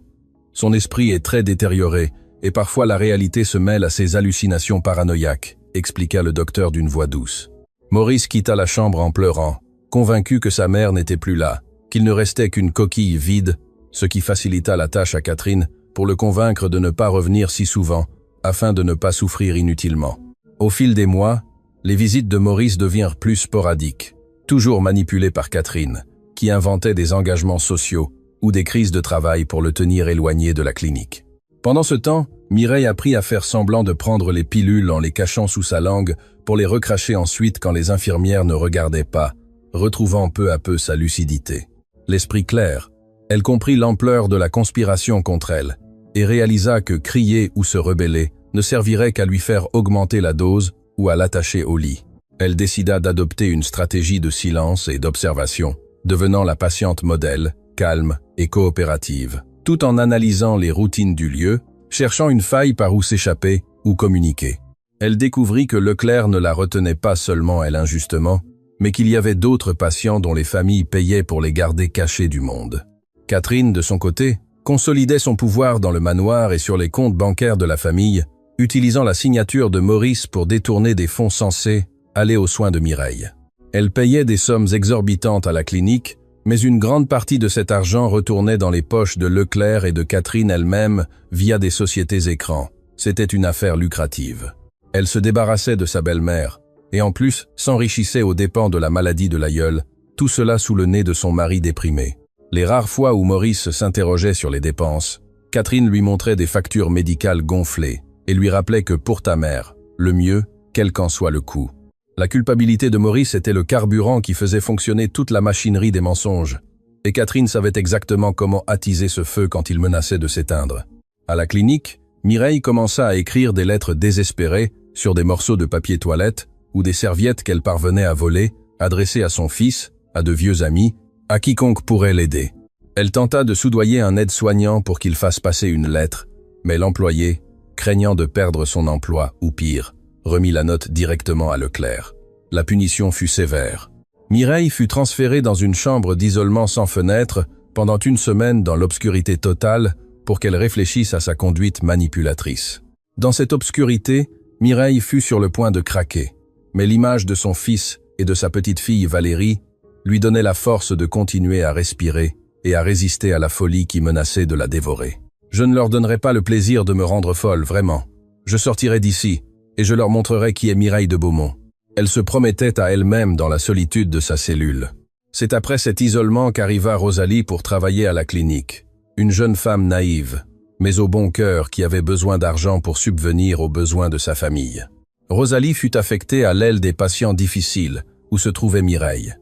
Son esprit est très détérioré et parfois la réalité se mêle à ses hallucinations paranoïaques, » expliqua le docteur d'une voix douce. Maurice quitta la chambre en pleurant, convaincu que sa mère n'était plus là, qu'il ne restait qu'une coquille vide, ce qui facilita la tâche à Catherine pour le convaincre de ne pas revenir si souvent, afin de ne pas souffrir inutilement. Au fil des mois, les visites de Maurice devinrent plus sporadiques, toujours manipulées par Catherine, qui inventait des engagements sociaux ou des crises de travail pour le tenir éloigné de la clinique. Pendant ce temps, Mireille apprit à faire semblant de prendre les pilules en les cachant sous sa langue pour les recracher ensuite quand les infirmières ne regardaient pas, retrouvant peu à peu sa lucidité. L'esprit clair, elle comprit l'ampleur de la conspiration contre elle et réalisa que crier ou se rebeller ne servirait qu'à lui faire augmenter la dose ou à l'attacher au lit. Elle décida d'adopter une stratégie de silence et d'observation, devenant la patiente modèle, calme et coopérative, tout en analysant les routines du lieu, cherchant une faille par où s'échapper ou communiquer. Elle découvrit que Leclerc ne la retenait pas seulement elle injustement, mais qu'il y avait d'autres patients dont les familles payaient pour les garder cachés du monde. Catherine, de son côté, consolidait son pouvoir dans le manoir et sur les comptes bancaires de la famille, utilisant la signature de Maurice pour détourner des fonds censés aller aux soins de Mireille. Elle payait des sommes exorbitantes à la clinique, mais une grande partie de cet argent retournait dans les poches de Leclerc et de Catherine elle-même via des sociétés écrans. C'était une affaire lucrative. Elle se débarrassait de sa belle-mère, et en plus s'enrichissait aux dépens de la maladie de l'aïeul, tout cela sous le nez de son mari déprimé. Les rares fois où Maurice s'interrogeait sur les dépenses, Catherine lui montrait des factures médicales gonflées et lui rappelait que pour ta mère, le mieux, quel qu'en soit le coût. La culpabilité de Maurice était le carburant qui faisait fonctionner toute la machinerie des mensonges, et Catherine savait exactement comment attiser ce feu quand il menaçait de s'éteindre. À la clinique, Mireille commença à écrire des lettres désespérées sur des morceaux de papier toilette ou des serviettes qu'elle parvenait à voler, adressées à son fils, à de vieux amis, à quiconque pourrait l'aider. Elle tenta de soudoyer un aide-soignant pour qu'il fasse passer une lettre, mais l'employé, craignant de perdre son emploi, ou pire, remit la note directement à Leclerc. La punition fut sévère. Mireille fut transférée dans une chambre d'isolement sans fenêtre pendant une semaine dans l'obscurité totale pour qu'elle réfléchisse à sa conduite manipulatrice. Dans cette obscurité, Mireille fut sur le point de craquer, mais l'image de son fils et de sa petite-fille Valérie lui donnait la force de continuer à respirer et à résister à la folie qui menaçait de la dévorer. « Je ne leur donnerai pas le plaisir de me rendre folle, vraiment. Je sortirai d'ici, et je leur montrerai qui est Mireille de Beaumont. » Elle se promettait à elle-même dans la solitude de sa cellule. C'est après cet isolement qu'arriva Rosalie pour travailler à la clinique. Une jeune femme naïve, mais au bon cœur qui avait besoin d'argent pour subvenir aux besoins de sa famille. Rosalie fut affectée à l'aile des patients difficiles, où se trouvait Mireille.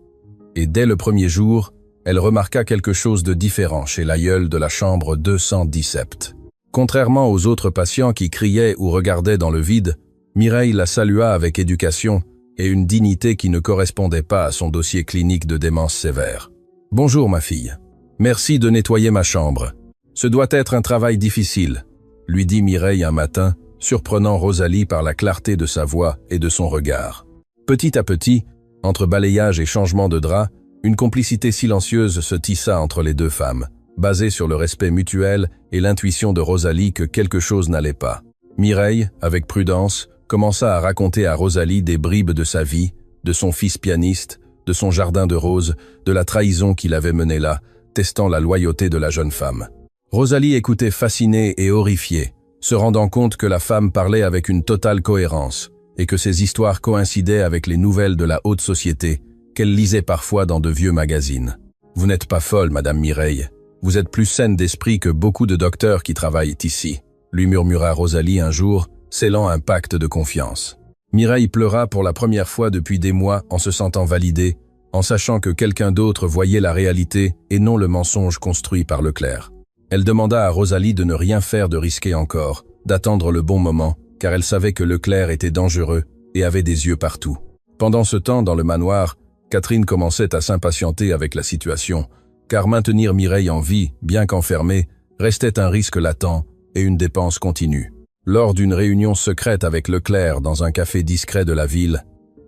Et dès le premier jour, elle remarqua quelque chose de différent chez l'aïeul de la chambre 217. Contrairement aux autres patients qui criaient ou regardaient dans le vide, Mireille la salua avec éducation et une dignité qui ne correspondait pas à son dossier clinique de démence sévère. « Bonjour ma fille. Merci de nettoyer ma chambre. Ce doit être un travail difficile, » lui dit Mireille un matin, surprenant Rosalie par la clarté de sa voix et de son regard. Petit à petit, entre balayage et changement de drap, une complicité silencieuse se tissa entre les deux femmes, basée sur le respect mutuel et l'intuition de Rosalie que quelque chose n'allait pas. Mireille, avec prudence, commença à raconter à Rosalie des bribes de sa vie, de son fils pianiste, de son jardin de roses, de la trahison qu'il avait menée là, testant la loyauté de la jeune femme. Rosalie écoutait fascinée et horrifiée, se rendant compte que la femme parlait avec une totale cohérence et que ses histoires coïncidaient avec les nouvelles de la haute société qu'elle lisait parfois dans de vieux magazines. « Vous n'êtes pas folle, Madame Mireille. Vous êtes plus saine d'esprit que beaucoup de docteurs qui travaillent ici, » lui murmura Rosalie un jour, scellant un pacte de confiance. Mireille pleura pour la première fois depuis des mois en se sentant validée, en sachant que quelqu'un d'autre voyait la réalité et non le mensonge construit par Leclerc. Elle demanda à Rosalie de ne rien faire de risqué encore, d'attendre le bon moment, car elle savait que Leclerc était dangereux et avait des yeux partout. Pendant ce temps, dans le manoir, Catherine commençait à s'impatienter avec la situation, car maintenir Mireille en vie, bien qu'enfermée, restait un risque latent et une dépense continue. Lors d'une réunion secrète avec Leclerc dans un café discret de la ville,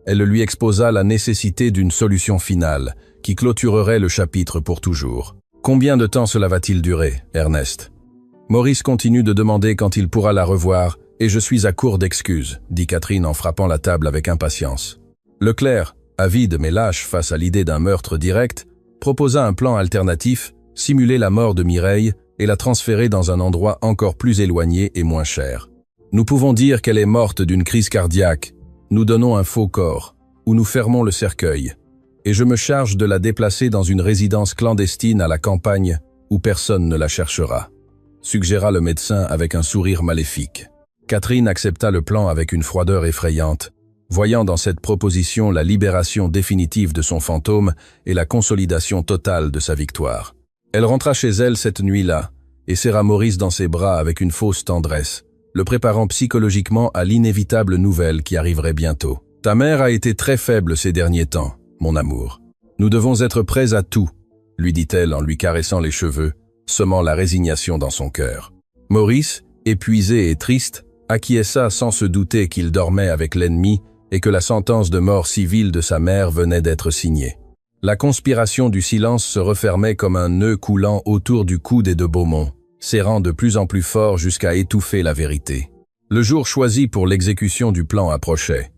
elle lui exposa la nécessité d'une solution finale qui clôturerait le chapitre pour toujours. « Combien de temps cela va-t-il durer, Ernest ?» « Maurice continue de demander quand il pourra la revoir et je suis à court d'excuses, » dit Catherine en frappant la table avec impatience. Leclerc, avide mais lâche face à l'idée d'un meurtre direct, proposa un plan alternatif, simuler la mort de Mireille et la transférer dans un endroit encore plus éloigné et moins cher. Nous pouvons dire qu'elle est morte d'une crise cardiaque, nous donnons un faux corps, ou nous fermons le cercueil, et je me charge de la déplacer dans une résidence clandestine à la campagne où personne ne la cherchera, suggéra le médecin avec un sourire maléfique. Catherine accepta le plan avec une froideur effrayante, voyant dans cette proposition la libération définitive de son fantôme et la consolidation totale de sa victoire. Elle rentra chez elle cette nuit-là et serra Maurice dans ses bras avec une fausse tendresse, le préparant psychologiquement à l'inévitable nouvelle qui arriverait bientôt. « Ta mère a été très faible ces derniers temps, mon amour. Nous devons être prêts à tout, » lui dit-elle en lui caressant les cheveux, semant la résignation dans son cœur. Maurice, épuisé et triste, acquiesça sans se douter qu'il dormait avec l'ennemi et que la sentence de mort civile de sa mère venait d'être signée. La conspiration du silence se refermait comme un nœud coulant autour du cou des de Beaumont, serrant de plus en plus fort jusqu'à étouffer la vérité. Le jour choisi pour l'exécution du plan approchait,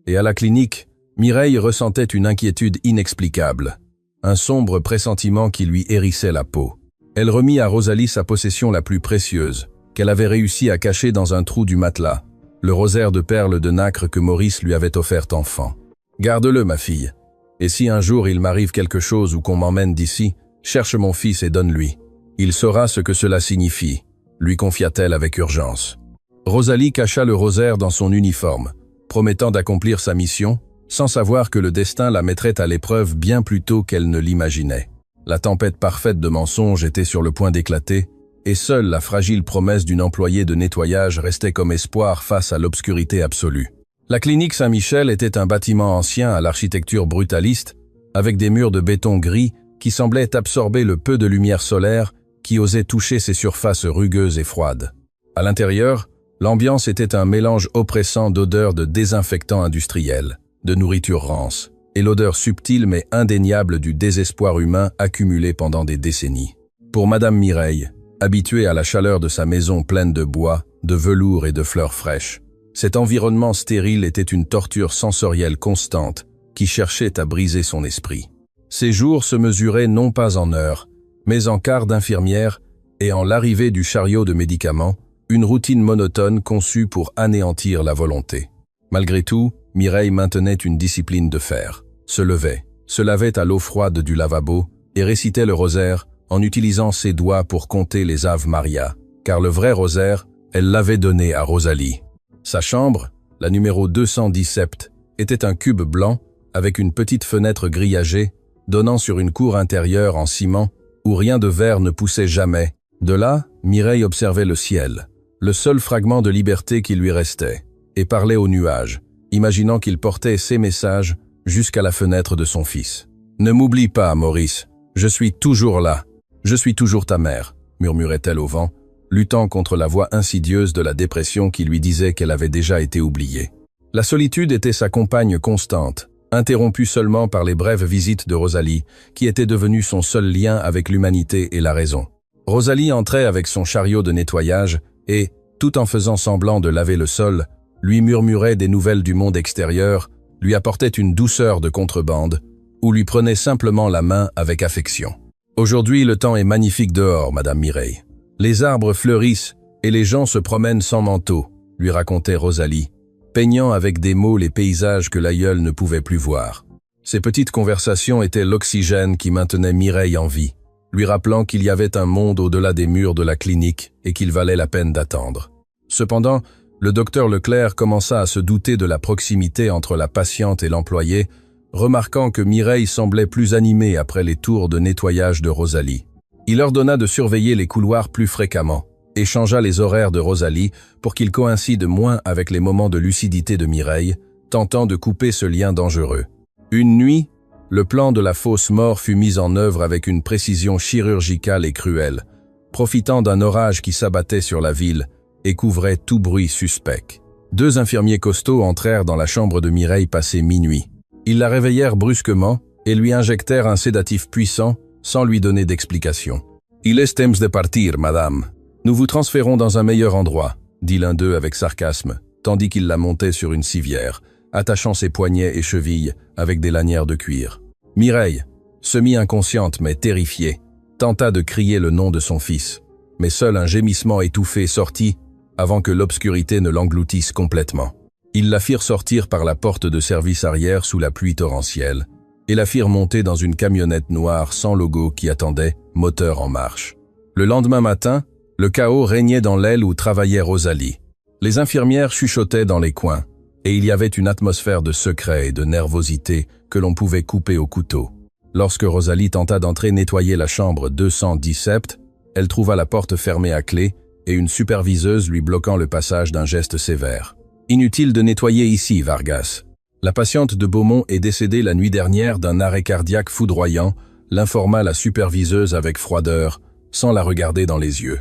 et à la clinique, Mireille ressentait une inquiétude inexplicable, un sombre pressentiment qui lui hérissait la peau. Elle remit à Rosalie sa possession la plus précieuse, qu'elle avait réussi à cacher dans un trou du matelas, le rosaire de perles de nacre que Maurice lui avait offert enfant. « Garde-le, ma fille. Et si un jour il m'arrive quelque chose ou qu'on m'emmène d'ici, cherche mon fils et donne-lui. Il saura ce que cela signifie, » lui confia-t-elle avec urgence. Rosalie cacha le rosaire dans son uniforme, promettant d'accomplir sa mission, sans savoir que le destin la mettrait à l'épreuve bien plus tôt qu'elle ne l'imaginait. La tempête parfaite de mensonges était sur le point d'éclater, et seule la fragile promesse d'une employée de nettoyage restait comme espoir face à l'obscurité absolue. La clinique Saint-Michel était un bâtiment ancien à l'architecture brutaliste, avec des murs de béton gris qui semblaient absorber le peu de lumière solaire qui osait toucher ses surfaces rugueuses et froides. À l'intérieur, l'ambiance était un mélange oppressant d'odeurs de désinfectants industriels, de nourriture rance, et l'odeur subtile mais indéniable du désespoir humain accumulé pendant des décennies. Pour Madame Mireille, habituée à la chaleur de sa maison pleine de bois, de velours et de fleurs fraîches, cet environnement stérile était une torture sensorielle constante qui cherchait à briser son esprit. Ses jours se mesuraient non pas en heures, mais en quarts d'infirmière et en l'arrivée du chariot de médicaments, une routine monotone conçue pour anéantir la volonté. Malgré tout, Mireille maintenait une discipline de fer, se levait, se lavait à l'eau froide du lavabo et récitait le rosaire en utilisant ses doigts pour compter les Ave Maria, car le vrai rosaire, elle l'avait donné à Rosalie. Sa chambre, La numéro 217 était un cube blanc avec une petite fenêtre grillagée donnant sur une cour intérieure en ciment où rien de vert ne poussait jamais. De là, Mireille observait le ciel, le seul fragment de liberté qui lui restait, et parlait aux nuages, imaginant qu'il portait ses messages jusqu'à la fenêtre de son fils. « Ne m'oublie pas, Maurice, je suis toujours là, je suis toujours ta mère », murmurait-elle au vent, luttant contre la voix insidieuse de la dépression qui lui disait qu'elle avait déjà été oubliée. La solitude était sa compagne constante, interrompue seulement par les brèves visites de Rosalie, qui était devenue son seul lien avec l'humanité et la raison. Rosalie entrait avec son chariot de nettoyage et, tout en faisant semblant de laver le sol, lui murmurait des nouvelles du monde extérieur, lui apportait une douceur de contrebande, ou lui prenait simplement la main avec affection. « Aujourd'hui, le temps est magnifique dehors, Madame Mireille. Les arbres fleurissent et les gens se promènent sans manteau, » lui racontait Rosalie, peignant avec des mots les paysages que l'aïeul ne pouvait plus voir. Ces petites conversations étaient l'oxygène qui maintenait Mireille en vie, lui rappelant qu'il y avait un monde au-delà des murs de la clinique et qu'il valait la peine d'attendre. Cependant, le docteur Leclerc commença à se douter de la proximité entre la patiente et l'employé, remarquant que Mireille semblait plus animée après les tours de nettoyage de Rosalie. Il ordonna de surveiller les couloirs plus fréquemment et changea les horaires de Rosalie pour qu'ils coïncident moins avec les moments de lucidité de Mireille, tentant de couper ce lien dangereux. Une nuit, le plan de la fausse mort fut mis en œuvre avec une précision chirurgicale et cruelle, profitant d'un orage qui s'abattait sur la ville et couvrait tout bruit suspect. 2 infirmiers costauds entrèrent dans la chambre de Mireille passé minuit. Ils la réveillèrent brusquement et lui injectèrent un sédatif puissant sans lui donner d'explication. « Il est temps de partir, madame. Nous vous transférons dans un meilleur endroit, » dit l'un d'eux avec sarcasme, tandis qu'il la montait sur une civière, attachant ses poignets et chevilles avec des lanières de cuir. Mireille, semi-inconsciente mais terrifiée, tenta de crier le nom de son fils, mais seul un gémissement étouffé sortit avant que l'obscurité ne l'engloutisse complètement. Ils la firent sortir par la porte de service arrière sous la pluie torrentielle et la firent monter dans une camionnette noire sans logo qui attendait, moteur en marche. Le lendemain matin, le chaos régnait dans l'aile où travaillait Rosalie. Les infirmières chuchotaient dans les coins, et il y avait une atmosphère de secret et de nervosité que l'on pouvait couper au couteau. Lorsque Rosalie tenta d'entrer nettoyer la chambre 217, elle trouva la porte fermée à clé et une superviseuse lui bloquant le passage d'un geste sévère. « Inutile de nettoyer ici, Vargas. La patiente de Beaumont est décédée la nuit dernière d'un arrêt cardiaque foudroyant », l'informa la superviseuse avec froideur, sans la regarder dans les yeux.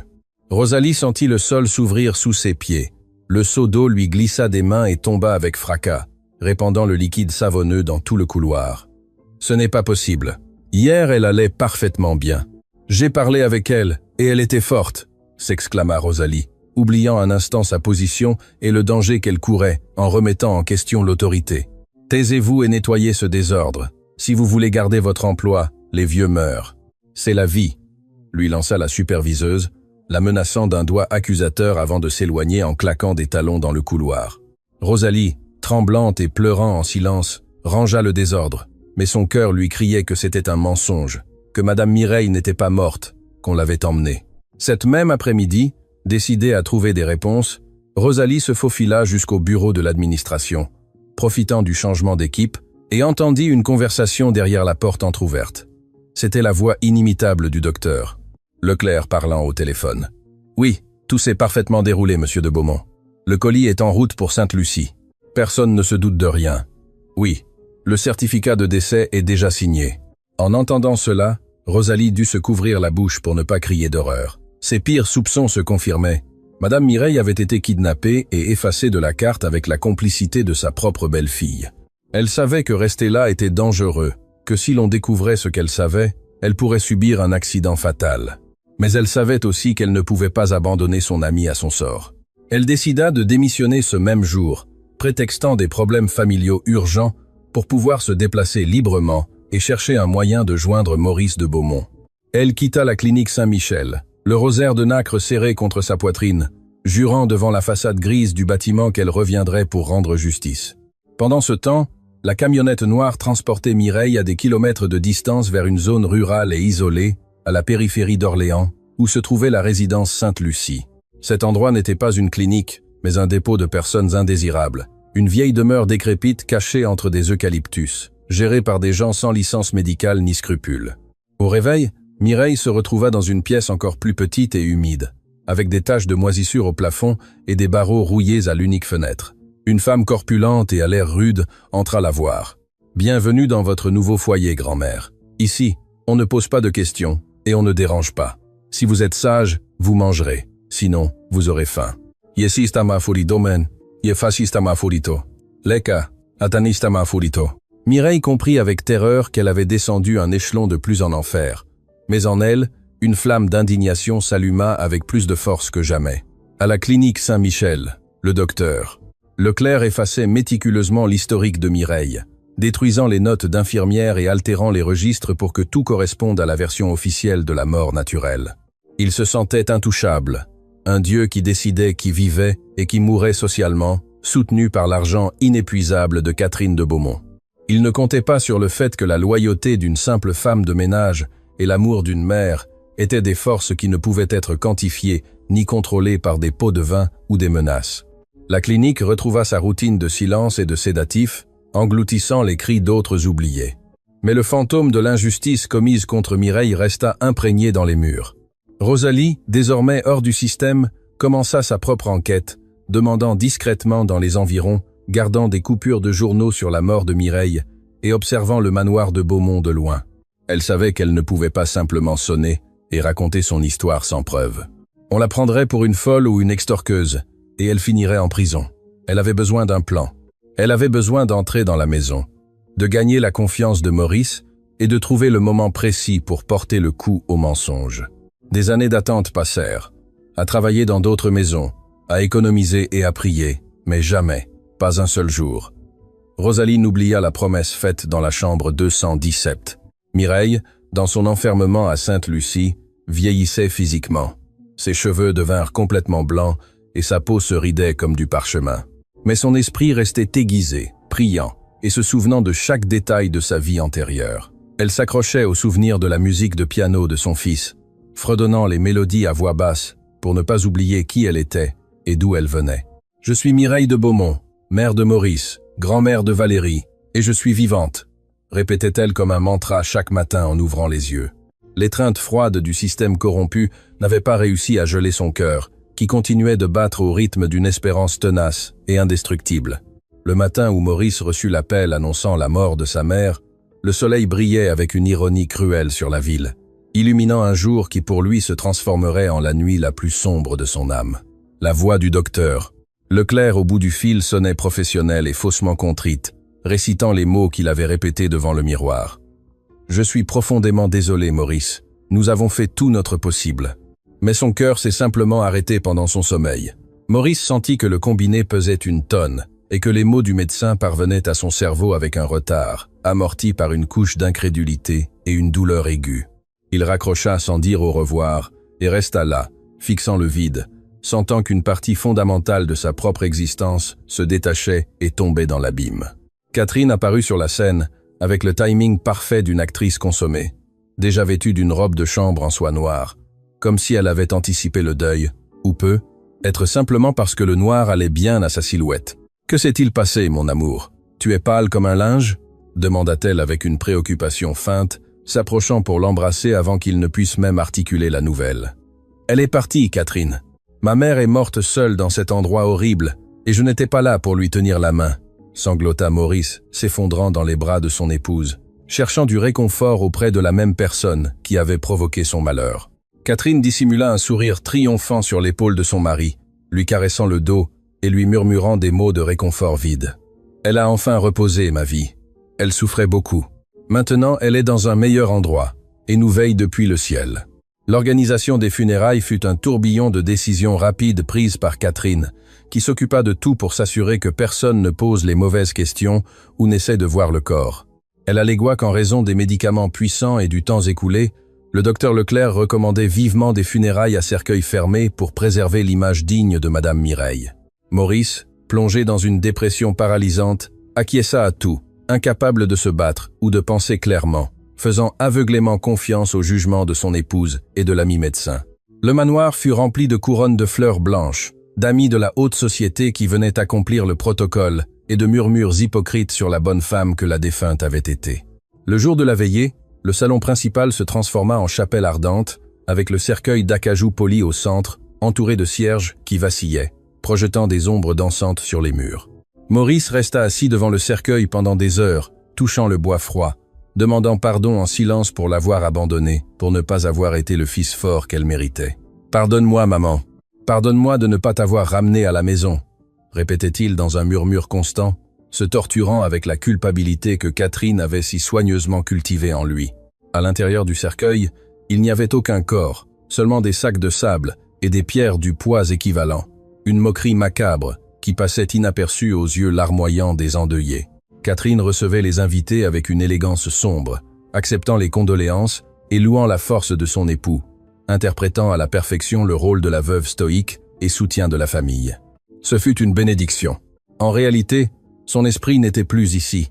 Rosalie sentit le sol s'ouvrir sous ses pieds. Le seau d'eau lui glissa des mains et tomba avec fracas, répandant le liquide savonneux dans tout le couloir. « Ce n'est pas possible. Hier, elle allait parfaitement bien. J'ai parlé avec elle, et elle était forte », s'exclama Rosalie, oubliant un instant sa position et le danger qu'elle courait en remettant en question l'autorité. « Taisez-vous et nettoyez ce désordre. Si vous voulez garder votre emploi, les vieux meurent. C'est la vie », lui lança la superviseuse, la menaçant d'un doigt accusateur avant de s'éloigner en claquant des talons dans le couloir. Rosalie, tremblante et pleurant en silence, rangea le désordre, mais son cœur lui criait que c'était un mensonge, que Madame Mireille n'était pas morte, qu'on l'avait emmenée. Cette même après-midi, décidée à trouver des réponses, Rosalie se faufila jusqu'au bureau de l'administration, profitant du changement d'équipe, et entendit une conversation derrière la porte entr'ouverte. C'était la voix inimitable du docteur, Leclerc parlant au téléphone. « Oui, tout s'est parfaitement déroulé, monsieur de Beaumont. Le colis est en route pour Sainte-Lucie. Personne ne se doute de rien. Oui, le certificat de décès est déjà signé. » En entendant cela, Rosalie dut se couvrir la bouche pour ne pas crier d'horreur. Ses pires soupçons se confirmaient. Madame Mireille avait été kidnappée et effacée de la carte avec la complicité de sa propre belle-fille. Elle savait que rester là était dangereux, que si l'on découvrait ce qu'elle savait, elle pourrait subir un accident fatal. Mais elle savait aussi qu'elle ne pouvait pas abandonner son amie à son sort. Elle décida de démissionner ce même jour, prétextant des problèmes familiaux urgents pour pouvoir se déplacer librement et chercher un moyen de joindre Maurice de Beaumont. Elle quitta la clinique Saint-Michel, le rosaire de nacre serré contre sa poitrine, jurant devant la façade grise du bâtiment qu'elle reviendrait pour rendre justice. Pendant ce temps, la camionnette noire transportait Mireille à des kilomètres de distance vers une zone rurale et isolée, à la périphérie d'Orléans, où se trouvait la résidence Sainte-Lucie. Cet endroit n'était pas une clinique, mais un dépôt de personnes indésirables, Une vieille demeure décrépite cachée entre des eucalyptus, gérée par des gens sans licence médicale ni scrupules. Au réveil, Mireille se retrouva dans une pièce encore plus petite et humide, avec des taches de moisissure au plafond et des barreaux rouillés à l'unique fenêtre. Une femme corpulente et à l'air rude entra la voir. « Bienvenue dans votre nouveau foyer, grand-mère. Ici, on ne pose pas de questions et on ne dérange pas. Si vous êtes sage, vous mangerez. Sinon, vous aurez faim. Yesistama furidomen, yefasistama furito. Leka, atanistama furito. » Mireille comprit avec terreur qu'elle avait descendu un échelon de plus en enfer. Mais en elle, une flamme d'indignation s'alluma avec plus de force que jamais. À la clinique Saint-Michel, le docteur Leclerc effaçait méticuleusement l'historique de Mireille, détruisant les notes d'infirmière et altérant les registres pour que tout corresponde à la version officielle de la mort naturelle. Il se sentait intouchable, un dieu qui décidait qui vivait et qui mourait socialement, soutenu par l'argent inépuisable de Catherine de Beaumont. Il ne comptait pas sur le fait que la loyauté d'une simple femme de ménage et l'amour d'une mère étaient des forces qui ne pouvaient être quantifiées ni contrôlées par des pots de vin ou des menaces. La clinique retrouva sa routine de silence et de sédatifs, engloutissant les cris d'autres oubliés. Mais le fantôme de l'injustice commise contre Mireille resta imprégné dans les murs. Rosalie, désormais hors du système, commença sa propre enquête, demandant discrètement dans les environs, gardant des coupures de journaux sur la mort de Mireille et observant le manoir de Beaumont de loin. Elle savait qu'elle ne pouvait pas simplement sonner et raconter son histoire sans preuve. On la prendrait pour une folle ou une extorqueuse, et elle finirait en prison. Elle avait besoin d'un plan. Elle avait besoin d'entrer dans la maison, de gagner la confiance de Maurice et de trouver le moment précis pour porter le coup au mensonge. Des années d'attente passèrent, à travailler dans d'autres maisons, à économiser et à prier, mais jamais, pas un seul jour. Rosalie n'oublia la promesse faite dans la chambre 217. Mireille, dans son enfermement à Sainte-Lucie, vieillissait physiquement. Ses cheveux devinrent complètement blancs et sa peau se ridait comme du parchemin. Mais son esprit restait aiguisé, priant, et se souvenant de chaque détail de sa vie antérieure. Elle s'accrochait au souvenir de la musique de piano de son fils, fredonnant les mélodies à voix basse pour ne pas oublier qui elle était et d'où elle venait. « Je suis Mireille de Beaumont, mère de Maurice, grand-mère de Valérie, et je suis vivante », répétait-elle comme un mantra chaque matin en ouvrant les yeux. L'étreinte froide du système corrompu n'avait pas réussi à geler son cœur, qui continuait de battre au rythme d'une espérance tenace et indestructible. Le matin où Maurice reçut l'appel annonçant la mort de sa mère, le soleil brillait avec une ironie cruelle sur la ville, illuminant un jour qui pour lui se transformerait en la nuit la plus sombre de son âme. La voix du docteur Leclerc au bout du fil sonnait professionnelle et faussement contrite, récitant les mots qu'il avait répétés devant le miroir. « Je suis profondément désolé, Maurice. Nous avons fait tout notre possible. » Mais son cœur s'est simplement arrêté pendant son sommeil. Maurice sentit que le combiné pesait une tonne et que les mots du médecin parvenaient à son cerveau avec un retard, amorti par une couche d'incrédulité et une douleur aiguë. Il raccrocha sans dire au revoir et resta là, fixant le vide, sentant qu'une partie fondamentale de sa propre existence se détachait et tombait dans l'abîme. Catherine apparut sur la scène avec le timing parfait d'une actrice consommée, déjà vêtue d'une robe de chambre en soie noire, comme si elle avait anticipé le deuil, ou peu, être simplement parce que le noir allait bien à sa silhouette. « Que s'est-il passé, mon amour? Tu es pâle comme un linge ?» demanda-t-elle avec une préoccupation feinte, s'approchant pour l'embrasser avant qu'il ne puisse même articuler la nouvelle. « Elle est partie, Catherine. Ma mère est morte seule dans cet endroit horrible, et je n'étais pas là pour lui tenir la main. » sanglota Maurice, s'effondrant dans les bras de son épouse, cherchant du réconfort auprès de la même personne qui avait provoqué son malheur. Catherine dissimula un sourire triomphant sur l'épaule de son mari, lui caressant le dos et lui murmurant des mots de réconfort vide. « Elle a enfin reposé, ma vie. Elle souffrait beaucoup. Maintenant, elle est dans un meilleur endroit et nous veille depuis le ciel. » L'organisation des funérailles fut un tourbillon de décisions rapides prises par Catherine, qui s'occupa de tout pour s'assurer que personne ne pose les mauvaises questions ou n'essaie de voir le corps. Elle allégua qu'en raison des médicaments puissants et du temps écoulé, le docteur Leclerc recommandait vivement des funérailles à cercueil fermé pour préserver l'image digne de Madame Mireille. Maurice, plongé dans une dépression paralysante, acquiesça à tout, incapable de se battre ou de penser clairement, faisant aveuglément confiance au jugement de son épouse et de l'ami médecin. Le manoir fut rempli de couronnes de fleurs blanches, d'amis de la haute société qui venaient accomplir le protocole et de murmures hypocrites sur la bonne femme que la défunte avait été. Le jour de la veillée, le salon principal se transforma en chapelle ardente, avec le cercueil d'acajou poli au centre, entouré de cierges qui vacillaient, projetant des ombres dansantes sur les murs. Maurice resta assis devant le cercueil pendant des heures, touchant le bois froid, demandant pardon en silence pour l'avoir abandonné, pour ne pas avoir été le fils fort qu'elle méritait. « Pardonne-moi, maman. Pardonne-moi de ne pas t'avoir ramené à la maison », répétait-il dans un murmure constant, se torturant avec la culpabilité que Catherine avait si soigneusement cultivée en lui. À l'intérieur du cercueil, il n'y avait aucun corps, seulement des sacs de sable et des pierres du poids équivalent, une moquerie macabre qui passait inaperçue aux yeux larmoyants des endeuillés. Catherine recevait les invités avec une élégance sombre, acceptant les condoléances et louant la force de son époux, interprétant à la perfection le rôle de la veuve stoïque et soutien de la famille. Ce fut une bénédiction. En réalité, son esprit n'était plus ici.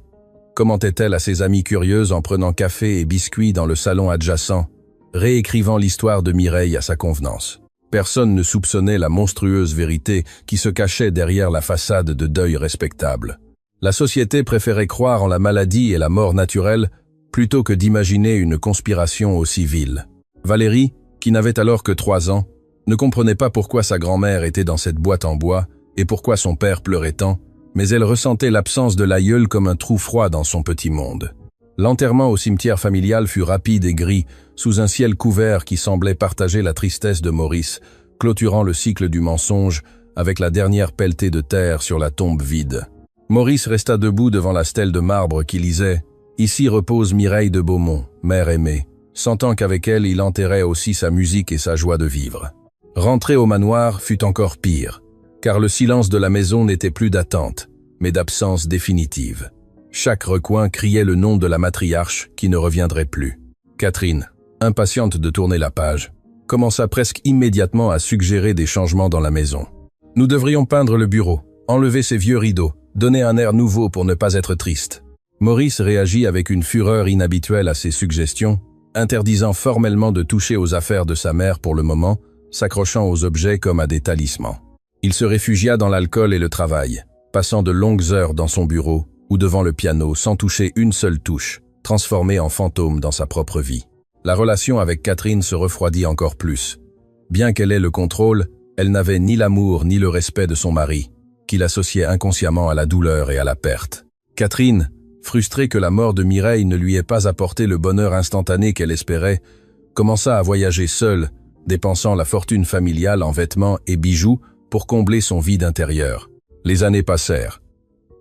Commentait-elle à ses amies curieuses en prenant café et biscuits dans le salon adjacent, réécrivant l'histoire de Mireille à sa convenance. Personne ne soupçonnait la monstrueuse vérité qui se cachait derrière la façade de deuil respectable. La société préférait croire en la maladie et la mort naturelle plutôt que d'imaginer une conspiration aussi vile. Valérie, qui n'avait alors que 3 ans, ne comprenait pas pourquoi sa grand-mère était dans cette boîte en bois et pourquoi son père pleurait tant, mais elle ressentait l'absence de l'aïeul comme un trou froid dans son petit monde. L'enterrement au cimetière familial fut rapide et gris, sous un ciel couvert qui semblait partager la tristesse de Maurice, clôturant le cycle du mensonge avec la dernière pelletée de terre sur la tombe vide. Maurice resta debout devant la stèle de marbre qui lisait « Ici repose Mireille de Beaumont, mère aimée », sentant qu'avec elle il enterrait aussi sa musique et sa joie de vivre. Rentrer au manoir fut encore pire, car le silence de la maison n'était plus d'attente, mais d'absence définitive. Chaque recoin criait le nom de la matriarche qui ne reviendrait plus. Catherine, impatiente de tourner la page, commença presque immédiatement à suggérer des changements dans la maison. « Nous devrions peindre le bureau, enlever ces vieux rideaux, donner un air nouveau pour ne pas être triste. » Maurice réagit avec une fureur inhabituelle à ces suggestions, interdisant formellement de toucher aux affaires de sa mère pour le moment, s'accrochant aux objets comme à des talismans. Il se réfugia dans l'alcool et le travail, passant de longues heures dans son bureau ou devant le piano sans toucher une seule touche, transformé en fantôme dans sa propre vie. La relation avec Catherine se refroidit encore plus. Bien qu'elle ait le contrôle, elle n'avait ni l'amour ni le respect de son mari, qui l'associait inconsciemment à la douleur et à la perte. Catherine, frustrée que la mort de Mireille ne lui ait pas apporté le bonheur instantané qu'elle espérait, commença à voyager seule, dépensant la fortune familiale en vêtements et bijoux pour combler son vide intérieur. Les années passèrent,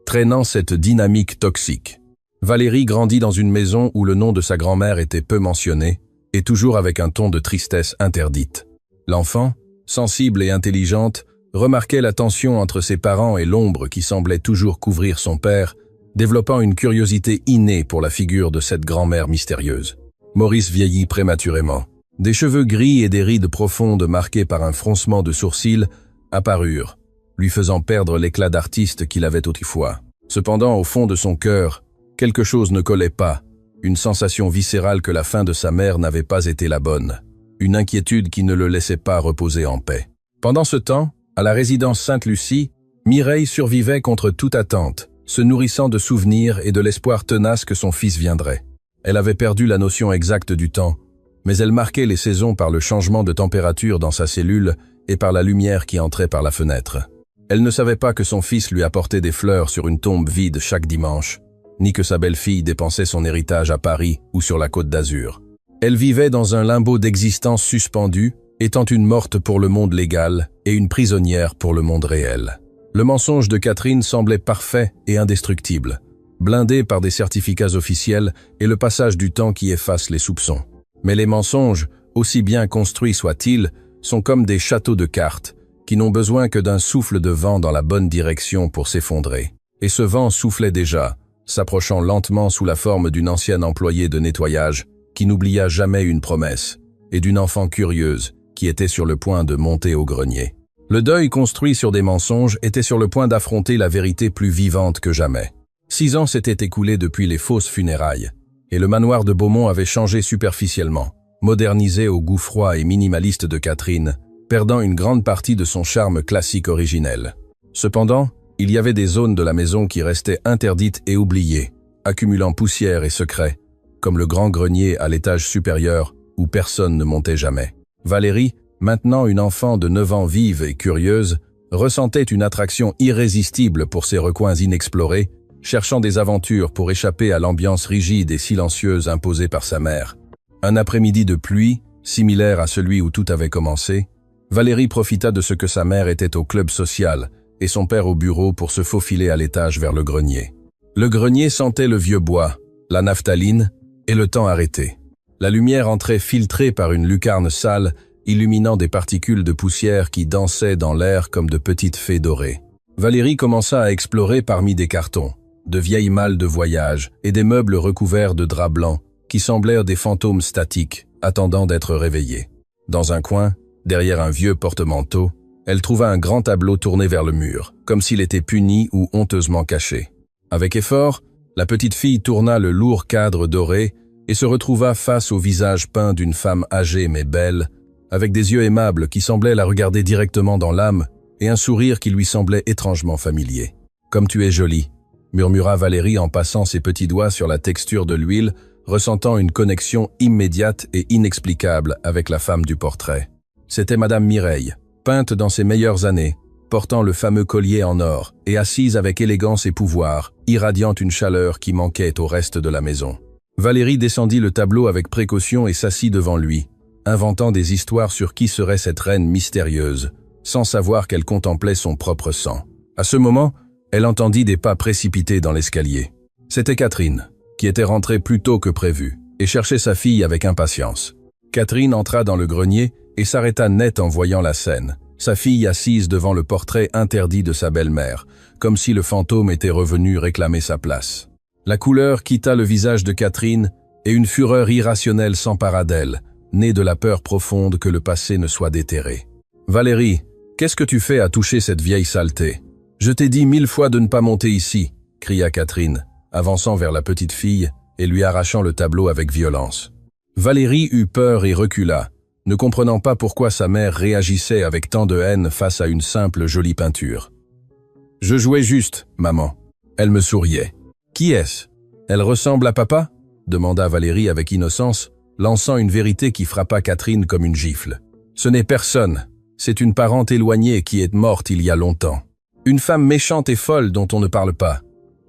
traînant cette dynamique toxique. Valérie grandit dans une maison où le nom de sa grand-mère était peu mentionné, et toujours avec un ton de tristesse interdite. L'enfant, sensible et intelligente, remarquait la tension entre ses parents et l'ombre qui semblait toujours couvrir son père, développant une curiosité innée pour la figure de cette grand-mère mystérieuse. Maurice vieillit prématurément. Des cheveux gris et des rides profondes marquées par un froncement de sourcils apparurent, lui faisant perdre l'éclat d'artiste qu'il avait autrefois. Cependant, au fond de son cœur, quelque chose ne collait pas, une sensation viscérale que la fin de sa mère n'avait pas été la bonne, une inquiétude qui ne le laissait pas reposer en paix. Pendant ce temps, à la résidence Sainte-Lucie, Mireille survivait contre toute attente, se nourrissant de souvenirs et de l'espoir tenace que son fils viendrait. Elle avait perdu la notion exacte du temps, mais elle marquait les saisons par le changement de température dans sa cellule et par la lumière qui entrait par la fenêtre. Elle ne savait pas que son fils lui apportait des fleurs sur une tombe vide chaque dimanche, ni que sa belle-fille dépensait son héritage à Paris ou sur la Côte d'Azur. Elle vivait dans un limbo d'existence suspendue, étant une morte pour le monde légal et une prisonnière pour le monde réel. Le mensonge de Catherine semblait parfait et indestructible, blindé par des certificats officiels et le passage du temps qui efface les soupçons. Mais les mensonges, aussi bien construits soient-ils, sont comme des châteaux de cartes, qui n'ont besoin que d'un souffle de vent dans la bonne direction pour s'effondrer. Et ce vent soufflait déjà, s'approchant lentement sous la forme d'une ancienne employée de nettoyage, qui n'oublia jamais une promesse, et d'une enfant curieuse, qui était sur le point de monter au grenier. Le deuil construit sur des mensonges était sur le point d'affronter la vérité plus vivante que jamais. 6 ans s'étaient écoulés depuis les fausses funérailles, et le manoir de Beaumont avait changé superficiellement, modernisé au goût froid et minimaliste de Catherine, perdant une grande partie de son charme classique originel. Cependant, Il y avait des zones de la maison qui restaient interdites et oubliées, accumulant poussière et secrets, comme le grand grenier à l'étage supérieur où personne ne montait jamais. Valérie, maintenant une enfant de 9 ans vive et curieuse, ressentait une attraction irrésistible pour ces recoins inexplorés, cherchant des aventures pour échapper à l'ambiance rigide et silencieuse imposée par sa mère. Un après-midi de pluie, similaire à celui où tout avait commencé, Valérie profita de ce que sa mère était au club social et son père au bureau pour se faufiler à l'étage vers le grenier. Le grenier sentait le vieux bois, la naphtaline et le temps arrêté. La lumière entrait filtrée par une lucarne sale, illuminant des particules de poussière qui dansaient dans l'air comme de petites fées dorées. Valérie commença à explorer parmi des cartons, de vieilles malles de voyage et des meubles recouverts de draps blancs qui semblèrent des fantômes statiques, attendant d'être réveillés. Dans un coin, derrière un vieux porte-manteau, elle trouva un grand tableau tourné vers le mur, comme s'il était puni ou honteusement caché. Avec effort, la petite fille tourna le lourd cadre doré et se retrouva face au visage peint d'une femme âgée mais belle, avec des yeux aimables qui semblaient la regarder directement dans l'âme et un sourire qui lui semblait étrangement familier. « Comme tu es jolie », murmura Valérie en passant ses petits doigts sur la texture de l'huile, ressentant une connexion immédiate et inexplicable avec la femme du portrait. C'était Madame Mireille, peinte dans ses meilleures années, portant le fameux collier en or et assise avec élégance et pouvoir, irradiant une chaleur qui manquait au reste de la maison. Valérie descendit le tableau avec précaution et s'assit devant lui, inventant des histoires sur qui serait cette reine mystérieuse, sans savoir qu'elle contemplait son propre sang. À ce moment, elle entendit des pas précipités dans l'escalier. C'était Catherine, qui était rentrée plus tôt que prévu, et cherchait sa fille avec impatience. Catherine entra dans le grenier et s'arrêta net en voyant la scène, sa fille assise devant le portrait interdit de sa belle-mère, comme si le fantôme était revenu réclamer sa place. La couleur quitta le visage de Catherine et une fureur irrationnelle s'empara d'elle, née de la peur profonde que le passé ne soit déterré. « Valérie, qu'est-ce que tu fais à toucher cette vieille saleté ? Je t'ai dit 1000 fois de ne pas monter ici !» cria Catherine, avançant vers la petite fille et lui arrachant le tableau avec violence. Valérie eut peur et recula, ne comprenant pas pourquoi sa mère réagissait avec tant de haine face à une simple jolie peinture. « Je jouais juste, maman. » Elle me souriait. « Qui est-ce ? Elle ressemble à papa ?» demanda Valérie avec innocence, lançant une vérité qui frappa Catherine comme une gifle. « Ce n'est personne. C'est une parente éloignée qui est morte il y a longtemps. Une femme méchante et folle dont on ne parle pas. »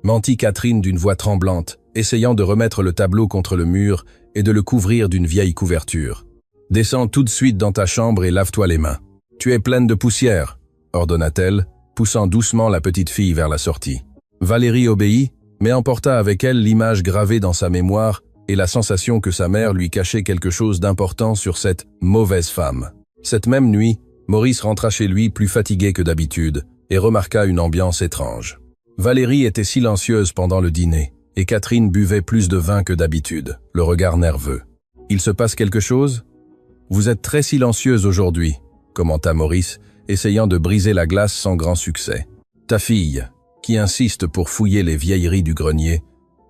mentit Catherine d'une voix tremblante, essayant de remettre le tableau contre le mur et de le couvrir d'une vieille couverture. « Descends tout de suite dans ta chambre et lave-toi les mains. Tu es pleine de poussière, » ordonna-t-elle, poussant doucement la petite fille vers la sortie. Valérie obéit, mais emporta avec elle l'image gravée dans sa mémoire et la sensation que sa mère lui cachait quelque chose d'important sur cette mauvaise femme. Cette même nuit, Maurice rentra chez lui plus fatigué que d'habitude et remarqua une ambiance étrange. Valérie était silencieuse pendant le dîner et Catherine buvait plus de vin que d'habitude, le regard nerveux. « Il se passe quelque chose ? Vous êtes très silencieuse aujourd'hui, » commenta Maurice, essayant de briser la glace sans grand succès. « Ta fille, qui insiste pour fouiller les vieilleries du grenier,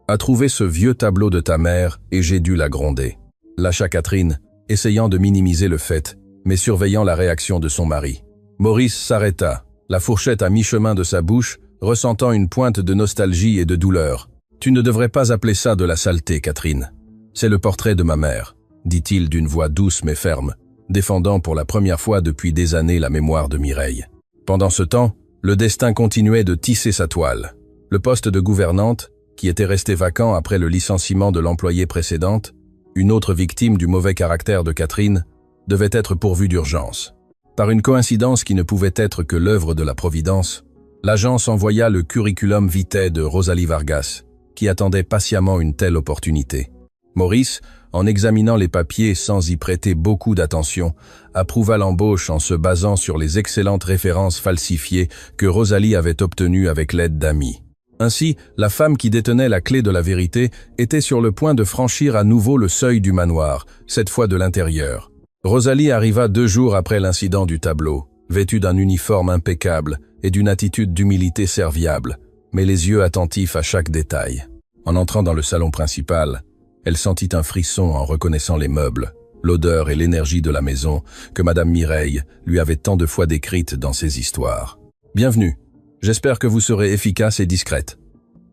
a trouvé ce vieux tableau de ta mère et j'ai dû la gronder. » lâcha Catherine, essayant de minimiser le fait, mais surveillant la réaction de son mari. Maurice s'arrêta, la fourchette à mi-chemin de sa bouche, ressentant une pointe de nostalgie et de douleur. « Tu ne devrais pas appeler ça de la saleté, Catherine. C'est le portrait de ma mère, » dit-il d'une voix douce mais ferme, défendant pour la première fois depuis des années la mémoire de Mireille. Pendant ce temps, le destin continuait de tisser sa toile. Le poste de gouvernante, qui était resté vacant après le licenciement de l'employée précédente, une autre victime du mauvais caractère de Catherine, devait être pourvu d'urgence. Par une coïncidence qui ne pouvait être que l'œuvre de la Providence, l'agence envoya le curriculum vitae de Rosalie Vargas, qui attendait patiemment une telle opportunité. Maurice, en examinant les papiers sans y prêter beaucoup d'attention, approuva l'embauche en se basant sur les excellentes références falsifiées que Rosalie avait obtenues avec l'aide d'amis. Ainsi, la femme qui détenait la clé de la vérité était sur le point de franchir à nouveau le seuil du manoir, cette fois de l'intérieur. Rosalie arriva 2 jours après l'incident du tableau, vêtue d'un uniforme impeccable et d'une attitude d'humilité serviable, mais les yeux attentifs à chaque détail. En entrant dans le salon principal, elle sentit un frisson en reconnaissant les meubles, l'odeur et l'énergie de la maison que Madame Mireille lui avait tant de fois décrite dans ses histoires. « Bienvenue », J'espère que vous serez efficace et discrète.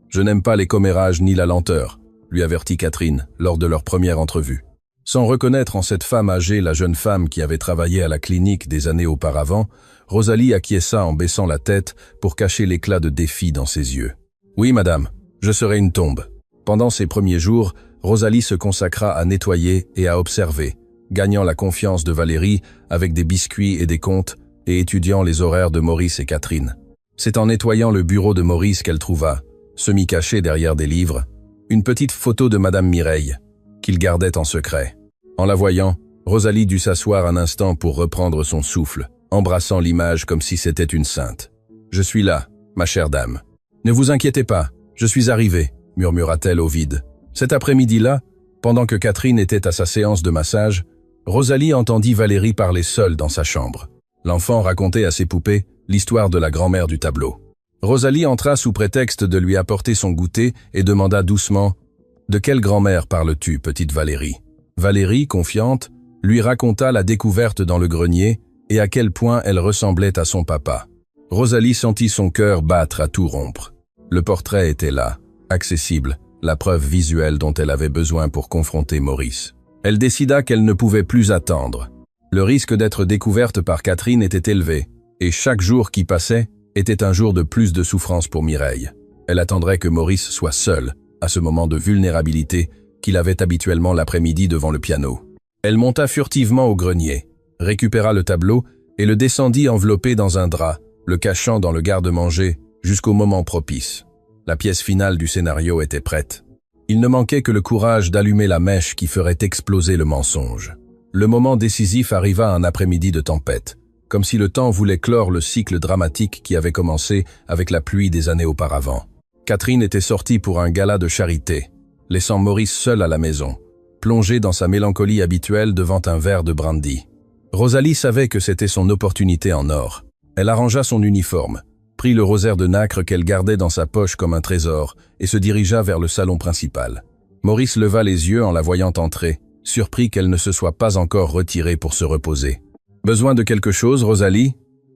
Je n'aime pas les commérages ni la lenteur, lui avertit Catherine lors de leur première entrevue. Sans reconnaître en cette femme âgée la jeune femme qui avait travaillé à la clinique des années auparavant, Rosalie acquiesça en baissant la tête pour cacher l'éclat de défi dans ses yeux. « Oui, madame, je serai une tombe. » Pendant ces premiers jours, Rosalie se consacra à nettoyer et à observer, gagnant la confiance de Valérie avec des biscuits et des contes et étudiant les horaires de Maurice et Catherine. C'est en nettoyant le bureau de Maurice qu'elle trouva, semi-caché derrière des livres, une petite photo de madame Mireille, qu'il gardait en secret. En la voyant, Rosalie dut s'asseoir un instant pour reprendre son souffle, embrassant l'image comme si c'était une sainte. « Je suis là, ma chère dame. Ne vous inquiétez pas, je suis arrivée, » murmura-t-elle au vide. Cet après-midi-là, pendant que Catherine était à sa séance de massage, Rosalie entendit Valérie parler seule dans sa chambre. L'enfant racontait à ses poupées l'histoire de la grand-mère du tableau. Rosalie entra sous prétexte de lui apporter son goûter et demanda doucement « De quelle grand-mère parles-tu, petite Valérie ?» Valérie, confiante, lui raconta la découverte dans le grenier et à quel point elle ressemblait à son papa. Rosalie sentit son cœur battre à tout rompre. Le portrait était là, accessible, la preuve visuelle dont elle avait besoin pour confronter Maurice. Elle décida qu'elle ne pouvait plus attendre. Le risque d'être découverte par Catherine était élevé, et chaque jour qui passait était un jour de plus de souffrance pour Mireille. Elle attendrait que Maurice soit seul, à ce moment de vulnérabilité qu'il avait habituellement l'après-midi devant le piano. Elle monta furtivement au grenier, récupéra le tableau et le descendit enveloppé dans un drap, le cachant dans le garde-manger jusqu'au moment propice. La pièce finale du scénario était prête. Il ne manquait que le courage d'allumer la mèche qui ferait exploser le mensonge. Le moment décisif arriva un après-midi de tempête, comme si le temps voulait clore le cycle dramatique qui avait commencé avec la pluie des années auparavant. Catherine était sortie pour un gala de charité, laissant Maurice seul à la maison, plongé dans sa mélancolie habituelle devant un verre de brandy. Rosalie savait que c'était son opportunité en or. Elle arrangea son uniforme, prit le rosaire de nacre qu'elle gardait dans sa poche comme un trésor et se dirigea vers le salon principal. Maurice leva les yeux en la voyant entrer, surpris qu'elle ne se soit pas encore retirée pour se reposer. « Besoin de quelque chose, Rosalie ?»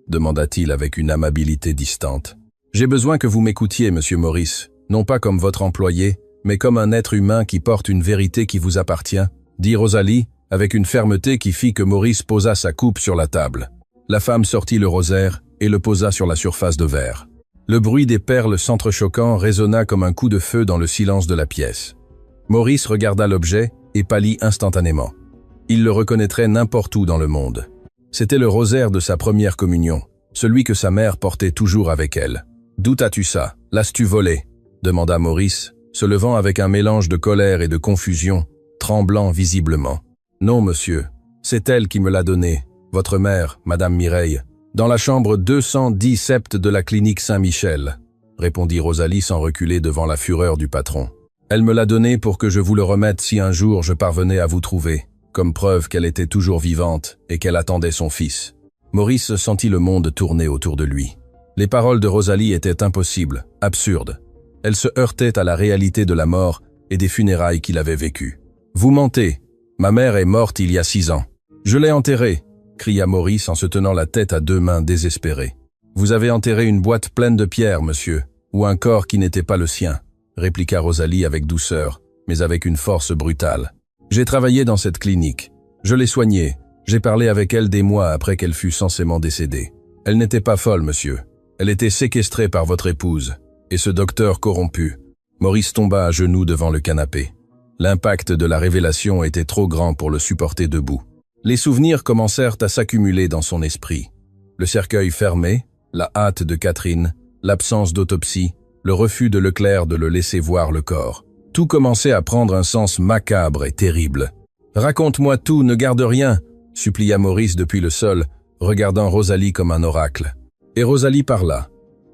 demanda-t-il avec une amabilité distante. « J'ai besoin que vous m'écoutiez, monsieur Maurice, non pas comme votre employé, mais comme un être humain qui porte une vérité qui vous appartient, » dit Rosalie, avec une fermeté qui fit que Maurice posa sa coupe sur la table. La femme sortit le rosaire et le posa sur la surface de verre. Le bruit des perles s'entrechoquant résonna comme un coup de feu dans le silence de la pièce. Maurice regarda l'objet et pâlit instantanément. Il le reconnaîtrait n'importe où dans le monde. C'était le rosaire de sa première communion, celui que sa mère portait toujours avec elle. « D'où as-tu ça? L'as-tu volé ?» demanda Maurice, se levant avec un mélange de colère et de confusion, tremblant visiblement. « Non, monsieur, c'est elle qui me l'a donné, votre mère, madame Mireille, dans la chambre 210 sept de la clinique Saint-Michel, » répondit Rosalie sans reculer devant la fureur du patron. « Elle me l'a donné pour que je vous le remette si un jour je parvenais à vous trouver, comme preuve qu'elle était toujours vivante et qu'elle attendait son fils. » Maurice sentit le monde tourner autour de lui. Les paroles de Rosalie étaient impossibles, absurdes. Elles se heurtaient à la réalité de la mort et des funérailles qu'il avait vécues. « Vous mentez. Ma mère est morte il y a 6 ans. Je l'ai enterrée, » cria Maurice en se tenant la tête à 2 mains désespérées. « Vous avez enterré une boîte pleine de pierres, monsieur, ou un corps qui n'était pas le sien, » répliqua Rosalie avec douceur, mais avec une force brutale. « J'ai travaillé dans cette clinique. Je l'ai soignée. J'ai parlé avec elle des mois après qu'elle fût censément décédée. Elle n'était pas folle, monsieur. Elle était séquestrée par votre épouse. Et ce docteur corrompu. » Maurice tomba à genoux devant le canapé. L'impact de la révélation était trop grand pour le supporter debout. Les souvenirs commencèrent à s'accumuler dans son esprit. Le cercueil fermé, la hâte de Catherine, l'absence d'autopsie, le refus de Leclerc de le laisser voir le corps. Tout commençait à prendre un sens macabre et terrible. « Raconte-moi tout, ne garde rien !» supplia Maurice depuis le sol, regardant Rosalie comme un oracle. Et Rosalie parla.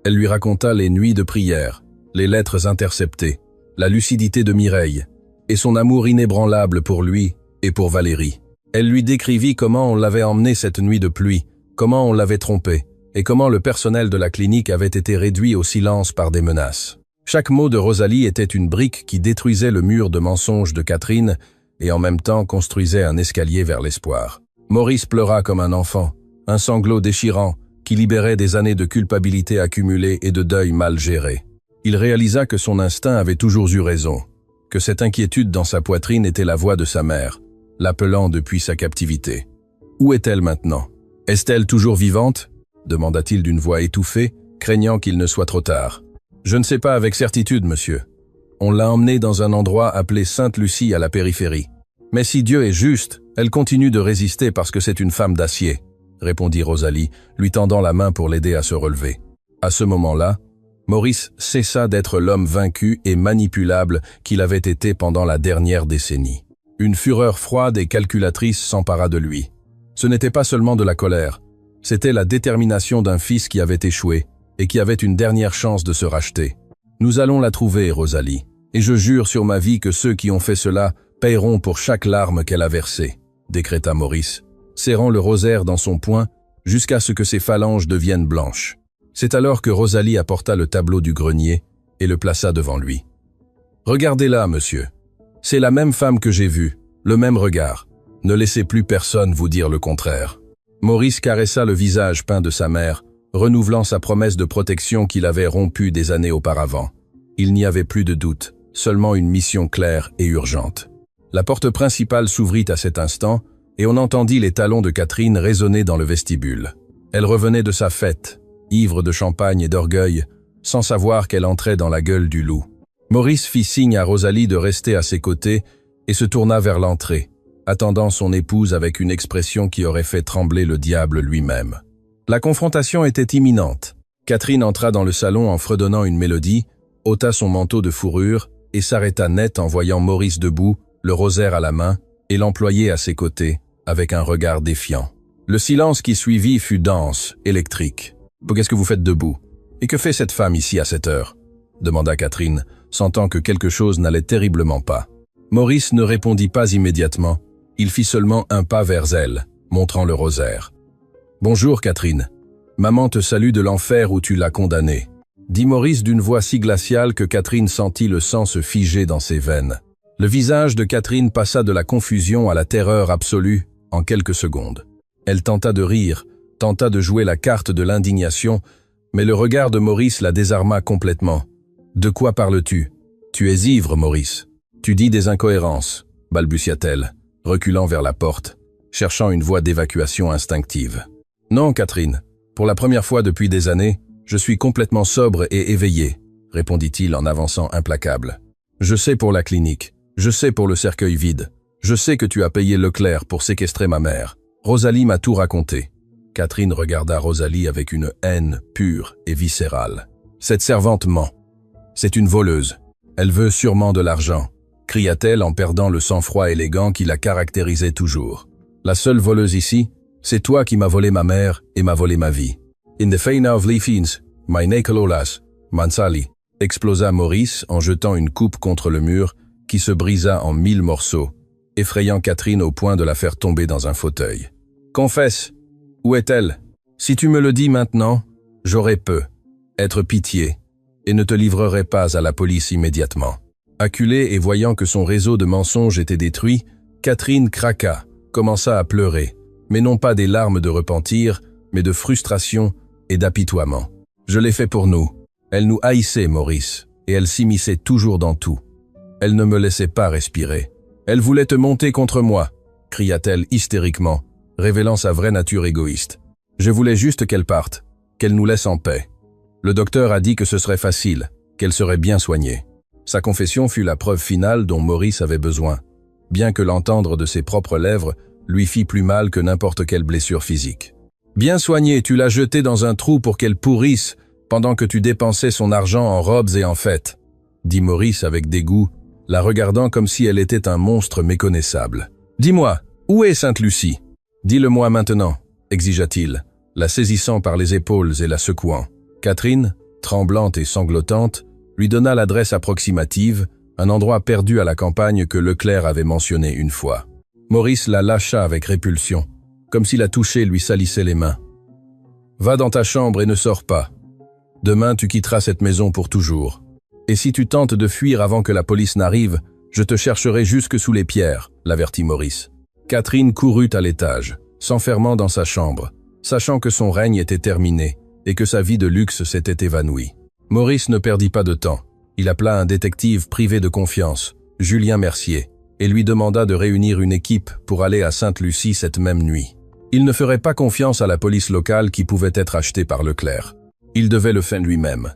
Elle lui raconta les nuits de prière, les lettres interceptées, la lucidité de Mireille, et son amour inébranlable pour lui et pour Valérie. Elle lui décrivit comment on l'avait emmené cette nuit de pluie, comment on l'avait trompé, et comment le personnel de la clinique avait été réduit au silence par des menaces. Chaque mot de Rosalie était une brique qui détruisait le mur de mensonges de Catherine et en même temps construisait un escalier vers l'espoir. Maurice pleura comme un enfant, un sanglot déchirant, qui libérait des années de culpabilité accumulée et de deuil mal géré. Il réalisa que son instinct avait toujours eu raison, que cette inquiétude dans sa poitrine était la voix de sa mère, l'appelant depuis sa captivité. Où est-elle maintenant? Est-elle toujours vivante? Demanda-t-il d'une voix étouffée, craignant qu'il ne soit trop tard. Je ne sais pas avec certitude, monsieur. On l'a emmenée dans un endroit appelé Sainte-Lucie à la périphérie. Mais si Dieu est juste, elle continue de résister parce que c'est une femme d'acier, répondit Rosalie, lui tendant la main pour l'aider à se relever. À ce moment-là, Maurice cessa d'être l'homme vaincu et manipulable qu'il avait été pendant la dernière décennie. Une fureur froide et calculatrice s'empara de lui. Ce n'était pas seulement de la colère, c'était la détermination d'un fils qui avait échoué et qui avait une dernière chance de se racheter. Nous allons la trouver, Rosalie, et je jure sur ma vie que ceux qui ont fait cela paieront pour chaque larme qu'elle a versée, décréta Maurice, serrant le rosaire dans son poing jusqu'à ce que ses phalanges deviennent blanches. C'est alors que Rosalie apporta le tableau du grenier et le plaça devant lui. « Regardez-la, monsieur. C'est la même femme que j'ai vue, le même regard. Ne laissez plus personne vous dire le contraire. » Maurice caressa le visage peint de sa mère, renouvelant sa promesse de protection qu'il avait rompue des années auparavant. Il n'y avait plus de doute, seulement une mission claire et urgente. La porte principale s'ouvrit à cet instant, et on entendit les talons de Catherine résonner dans le vestibule. Elle revenait de sa fête, ivre de champagne et d'orgueil, sans savoir qu'elle entrait dans la gueule du loup. Maurice fit signe à Rosalie de rester à ses côtés et se tourna vers l'entrée, attendant son épouse avec une expression qui aurait fait trembler le diable lui-même. La confrontation était imminente. Catherine entra dans le salon en fredonnant une mélodie, ôta son manteau de fourrure et s'arrêta net en voyant Maurice debout, le rosaire à la main, et l'employé à ses côtés, avec un regard défiant. Le silence qui suivit fut dense, électrique. « Qu'est-ce que vous faites debout? Et que fait cette femme ici à cette heure ?» demanda Catherine, sentant que quelque chose n'allait terriblement pas. Maurice ne répondit pas immédiatement. Il fit seulement un pas vers elle, montrant le rosaire. « Bonjour, Catherine. Maman te salue de l'enfer où tu l'as condamnée. » dit Maurice d'une voix si glaciale que Catherine sentit le sang se figer dans ses veines. Le visage de Catherine passa de la confusion à la terreur absolue en quelques secondes. Elle tenta de rire, tenta de jouer la carte de l'indignation, mais le regard de Maurice la désarma complètement. « De quoi parles-tu? Tu es ivre, Maurice. Tu dis des incohérences, » balbutia-t-elle, reculant vers la porte, cherchant une voie d'évacuation instinctive. « Non, Catherine, pour la première fois depuis des années, je suis complètement sobre et éveillé, » répondit-il en avançant implacable. « Je sais pour la clinique, je sais pour le cercueil vide, je sais que tu as payé Leclerc pour séquestrer ma mère. Rosalie m'a tout raconté. » Catherine regarda Rosalie avec une haine pure et viscérale. « Cette servante ment. C'est une voleuse. Elle veut sûrement de l'argent, » cria-t-elle en perdant le sang-froid élégant qui la caractérisait toujours. « La seule voleuse ici, c'est toi qui m'as volé ma mère et m'as volé ma vie. In the feina of Leafins, my Nekalolas, Mansali, » explosa Maurice en jetant une coupe contre le mur qui se brisa en 1000 morceaux, effrayant Catherine au point de la faire tomber dans un fauteuil. « Confesse, où est-elle? Si tu me le dis maintenant, j'aurai peu, être pitié, et ne te livrerai pas à la police immédiatement. » Acculée et voyant que son réseau de mensonges était détruit, Catherine craqua, commença à pleurer, mais non pas des larmes de repentir, mais de frustration et d'apitoiement. « Je l'ai fait pour nous. Elle nous haïssait, Maurice, et elle s'immisçait toujours dans tout. Elle ne me laissait pas respirer. Elle voulait te monter contre moi, » cria-t-elle hystériquement, révélant sa vraie nature égoïste. « Je voulais juste qu'elle parte, qu'elle nous laisse en paix. Le docteur a dit que ce serait facile, qu'elle serait bien soignée. » Sa confession fut la preuve finale dont Maurice avait besoin, bien que l'entendre de ses propres lèvres lui fit plus mal que n'importe quelle blessure physique. « Bien soignée, tu l'as jetée dans un trou pour qu'elle pourrisse pendant que tu dépensais son argent en robes et en fêtes, » dit Maurice avec dégoût, la regardant comme si elle était un monstre méconnaissable. « Dis-moi, où est Sainte-Lucie? Dis-le-moi maintenant, » exigea-t-il, la saisissant par les épaules et la secouant. Catherine, tremblante et sanglotante, lui donna l'adresse approximative, un endroit perdu à la campagne que Leclerc avait mentionné une fois. Maurice la lâcha avec répulsion, comme si la toucher lui salissait les mains. « Va dans ta chambre et ne sors pas. Demain, tu quitteras cette maison pour toujours. Et si tu tentes de fuir avant que la police n'arrive, je te chercherai jusque sous les pierres, » l'avertit Maurice. Catherine courut à l'étage, s'enfermant dans sa chambre, sachant que son règne était terminé et que sa vie de luxe s'était évanouie. Maurice ne perdit pas de temps. Il appela un détective privé de confiance, Julien Mercier, et lui demanda de réunir une équipe pour aller à Sainte-Lucie cette même nuit. Il ne ferait pas confiance à la police locale qui pouvait être achetée par Leclerc. Il devait le faire lui-même.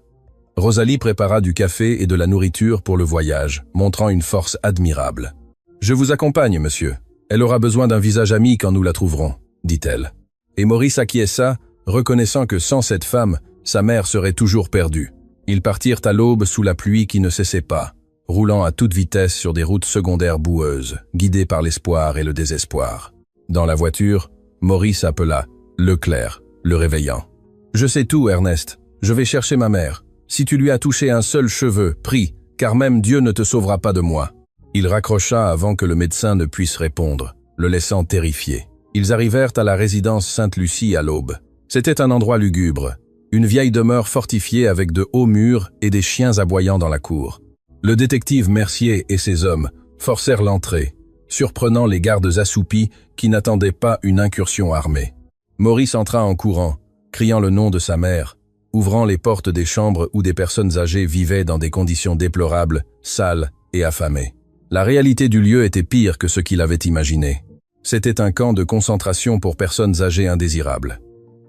Rosalie prépara du café et de la nourriture pour le voyage, montrant une force admirable. « Je vous accompagne, monsieur. Elle aura besoin d'un visage ami quand nous la trouverons, » dit-elle. Et Maurice acquiesça, reconnaissant que sans cette femme, sa mère serait toujours perdue. Ils partirent à l'aube sous la pluie qui ne cessait pas, roulant à toute vitesse sur des routes secondaires boueuses, guidés par l'espoir et le désespoir. Dans la voiture, Maurice appela Leclerc, le réveillant. « Je sais tout, Ernest. Je vais chercher ma mère. Si tu lui as touché un seul cheveu, prie, car même Dieu ne te sauvera pas de moi. » Il raccrocha avant que le médecin ne puisse répondre, le laissant terrifié. Ils arrivèrent à la résidence Sainte-Lucie à l'aube. C'était un endroit lugubre, une vieille demeure fortifiée avec de hauts murs et des chiens aboyant dans la cour. Le détective Mercier et ses hommes forcèrent l'entrée, surprenant les gardes assoupis qui n'attendaient pas une incursion armée. Maurice entra en courant, criant le nom de sa mère, ouvrant les portes des chambres où des personnes âgées vivaient dans des conditions déplorables, sales et affamées. La réalité du lieu était pire que ce qu'il avait imaginé. C'était un camp de concentration pour personnes âgées indésirables.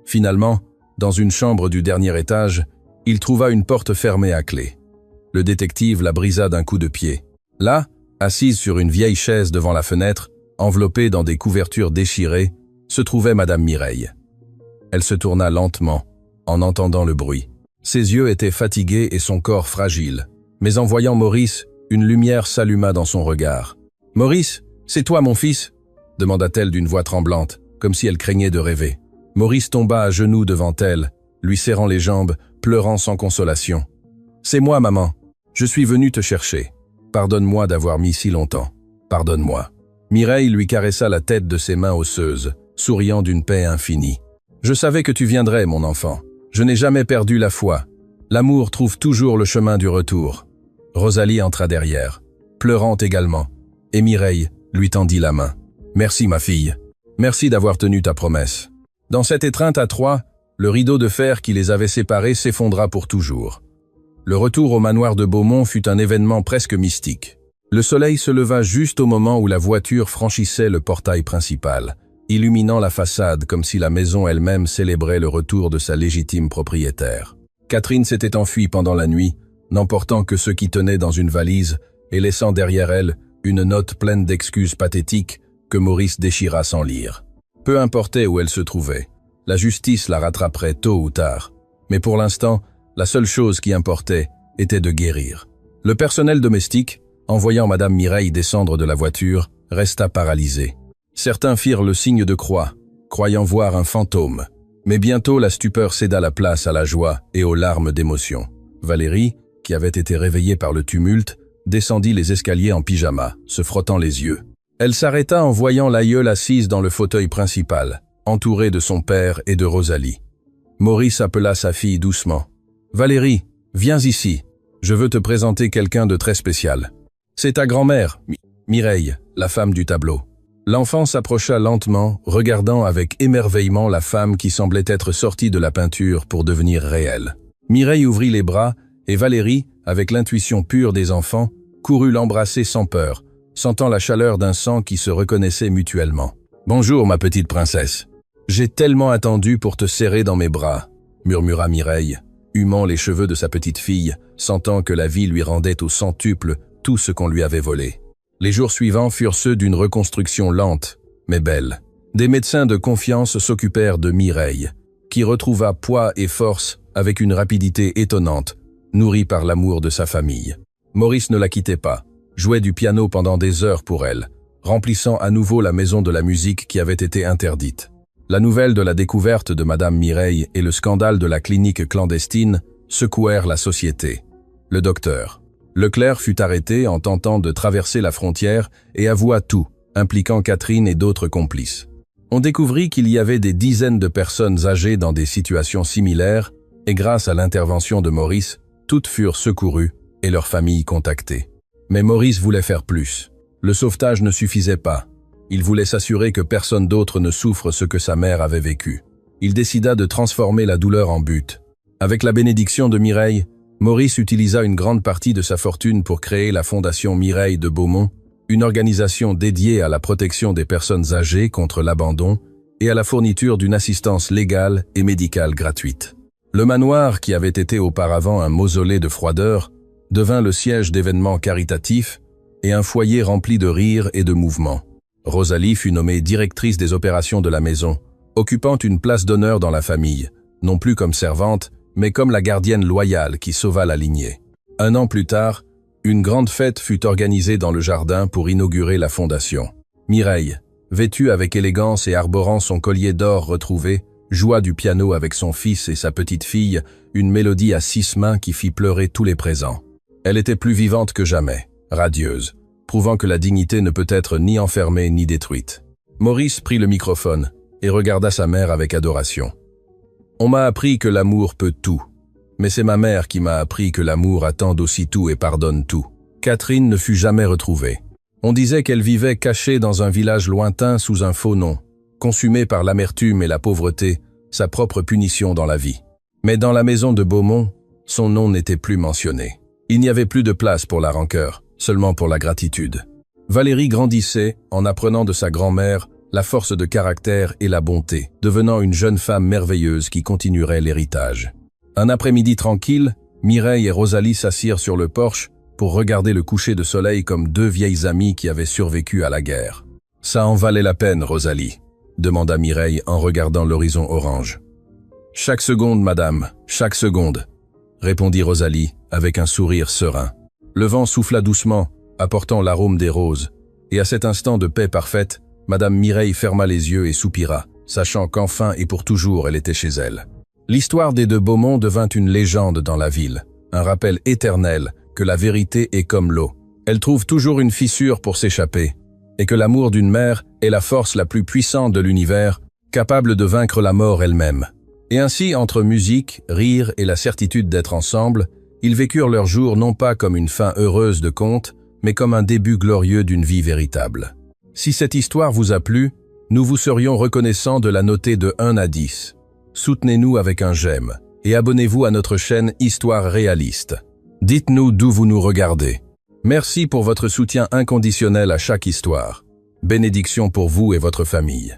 Finalement, dans une chambre du dernier étage, il trouva une porte fermée à clé. Le détective la brisa d'un coup de pied. Là, assise sur une vieille chaise devant la fenêtre, enveloppée dans des couvertures déchirées, se trouvait Madame Mireille. Elle se tourna lentement, en entendant le bruit. Ses yeux étaient fatigués et son corps fragile. Mais en voyant Maurice, une lumière s'alluma dans son regard. « Maurice, c'est toi mon fils ?» demanda-t-elle d'une voix tremblante, comme si elle craignait de rêver. Maurice tomba à genoux devant elle, lui serrant les jambes, pleurant sans consolation. « C'est moi, maman. Je suis venu te chercher. Pardonne-moi d'avoir mis si longtemps. Pardonne-moi. » Mireille lui caressa la tête de ses mains osseuses, souriant d'une paix infinie. « Je savais que tu viendrais, mon enfant. Je n'ai jamais perdu la foi. L'amour trouve toujours le chemin du retour. » Rosalie entra derrière, pleurant également, et Mireille lui tendit la main. « Merci, ma fille. Merci d'avoir tenu ta promesse. » Dans cette étreinte à trois, le rideau de fer qui les avait séparés s'effondra pour toujours. Le retour au manoir de Beaumont fut un événement presque mystique. Le soleil se leva juste au moment où la voiture franchissait le portail principal, illuminant la façade comme si la maison elle-même célébrait le retour de sa légitime propriétaire. Catherine s'était enfuie pendant la nuit, n'emportant que ce qui tenait dans une valise et laissant derrière elle une note pleine d'excuses pathétiques que Maurice déchira sans lire. Peu importait où elle se trouvait, la justice la rattraperait tôt ou tard. Mais pour l'instant, la seule chose qui importait était de guérir. Le personnel domestique, en voyant Madame Mireille descendre de la voiture, resta paralysé. Certains firent le signe de croix, croyant voir un fantôme. Mais bientôt la stupeur céda la place à la joie et aux larmes d'émotion. Valérie, qui avait été réveillée par le tumulte, descendit les escaliers en pyjama, se frottant les yeux. Elle s'arrêta en voyant l'aïeule assise dans le fauteuil principal, entourée de son père et de Rosalie. Maurice appela sa fille doucement. « Valérie, viens ici. Je veux te présenter quelqu'un de très spécial. C'est ta grand-mère, Mireille, la femme du tableau. » L'enfant s'approcha lentement, regardant avec émerveillement la femme qui semblait être sortie de la peinture pour devenir réelle. Mireille ouvrit les bras et Valérie, avec l'intuition pure des enfants, courut l'embrasser sans peur, sentant la chaleur d'un sang qui se reconnaissait mutuellement. « Bonjour, ma petite princesse. J'ai tellement attendu pour te serrer dans mes bras, » murmura Mireille, humant les cheveux de sa petite fille, sentant que la vie lui rendait au centuple tout ce qu'on lui avait volé. Les jours suivants furent ceux d'une reconstruction lente, mais belle. Des médecins de confiance s'occupèrent de Mireille, qui retrouva poids et force avec une rapidité étonnante, nourrie par l'amour de sa famille. Maurice ne la quittait pas, jouait du piano pendant des heures pour elle, remplissant à nouveau la maison de la musique qui avait été interdite. La nouvelle de la découverte de Madame Mireille et le scandale de la clinique clandestine secouèrent la société. Le docteur Leclerc fut arrêté en tentant de traverser la frontière et avoua tout, impliquant Catherine et d'autres complices. On découvrit qu'il y avait des dizaines de personnes âgées dans des situations similaires et grâce à l'intervention de Maurice, toutes furent secourues et leurs familles contactées. Mais Maurice voulait faire plus. Le sauvetage ne suffisait pas. Il voulait s'assurer que personne d'autre ne souffre ce que sa mère avait vécu. il décida de transformer la douleur en but. Avec la bénédiction de Mireille, Maurice utilisa une grande partie de sa fortune pour créer la Fondation Mireille de Beaumont, une organisation dédiée à la protection des personnes âgées contre l'abandon et à la fourniture d'une assistance légale et médicale gratuite. Le manoir, qui avait été auparavant un mausolée de froideur, devint le siège d'événements caritatifs et un foyer rempli de rires et de mouvements. Rosalie fut nommée directrice des opérations de la maison, occupant une place d'honneur dans la famille, non plus comme servante, mais comme la gardienne loyale qui sauva la lignée. Un an plus tard, une grande fête fut organisée dans le jardin pour inaugurer la fondation. Mireille, vêtue avec élégance et arborant son collier d'or retrouvé, joua du piano avec son fils et sa petite-fille, une mélodie à 6 mains qui fit pleurer tous les présents. Elle était plus vivante que jamais, radieuse, prouvant que la dignité ne peut être ni enfermée ni détruite. Maurice prit le microphone et regarda sa mère avec adoration. « On m'a appris que l'amour peut tout. Mais c'est ma mère qui m'a appris que l'amour attend aussi tout et pardonne tout. » Catherine ne fut jamais retrouvée. On disait qu'elle vivait cachée dans un village lointain sous un faux nom, consumée par l'amertume et la pauvreté, sa propre punition dans la vie. Mais dans la maison de Beaumont, son nom n'était plus mentionné. Il n'y avait plus de place pour la rancœur, seulement pour la gratitude. Valérie grandissait en apprenant de sa grand-mère la force de caractère et la bonté, devenant une jeune femme merveilleuse qui continuerait l'héritage. Un après-midi tranquille, Mireille et Rosalie s'assirent sur le porche pour regarder le coucher de soleil comme 2 vieilles amies qui avaient survécu à la guerre. « Ça en valait la peine, Rosalie ?» demanda Mireille en regardant l'horizon orange. « Chaque seconde, madame, chaque seconde », répondit Rosalie avec un sourire serein. Le vent souffla doucement, apportant l'arôme des roses, et à cet instant de paix parfaite, madame Mireille ferma les yeux et soupira, sachant qu'enfin et pour toujours elle était chez elle. L'histoire des de Beaumont devint une légende dans la ville, un rappel éternel que la vérité est comme l'eau. Elle trouve toujours une fissure pour s'échapper, et que l'amour d'une mère est la force la plus puissante de l'univers, capable de vaincre la mort elle-même. Et ainsi, entre musique, rire et la certitude d'être ensemble, ils vécurent leurs jours non pas comme une fin heureuse de conte, mais comme un début glorieux d'une vie véritable. Si cette histoire vous a plu, nous vous serions reconnaissants de la noter de 1 à 10. Soutenez-nous avec un j'aime et abonnez-vous à notre chaîne Histoire réaliste. Dites-nous d'où vous nous regardez. Merci pour votre soutien inconditionnel à chaque histoire. Bénédiction pour vous et votre famille.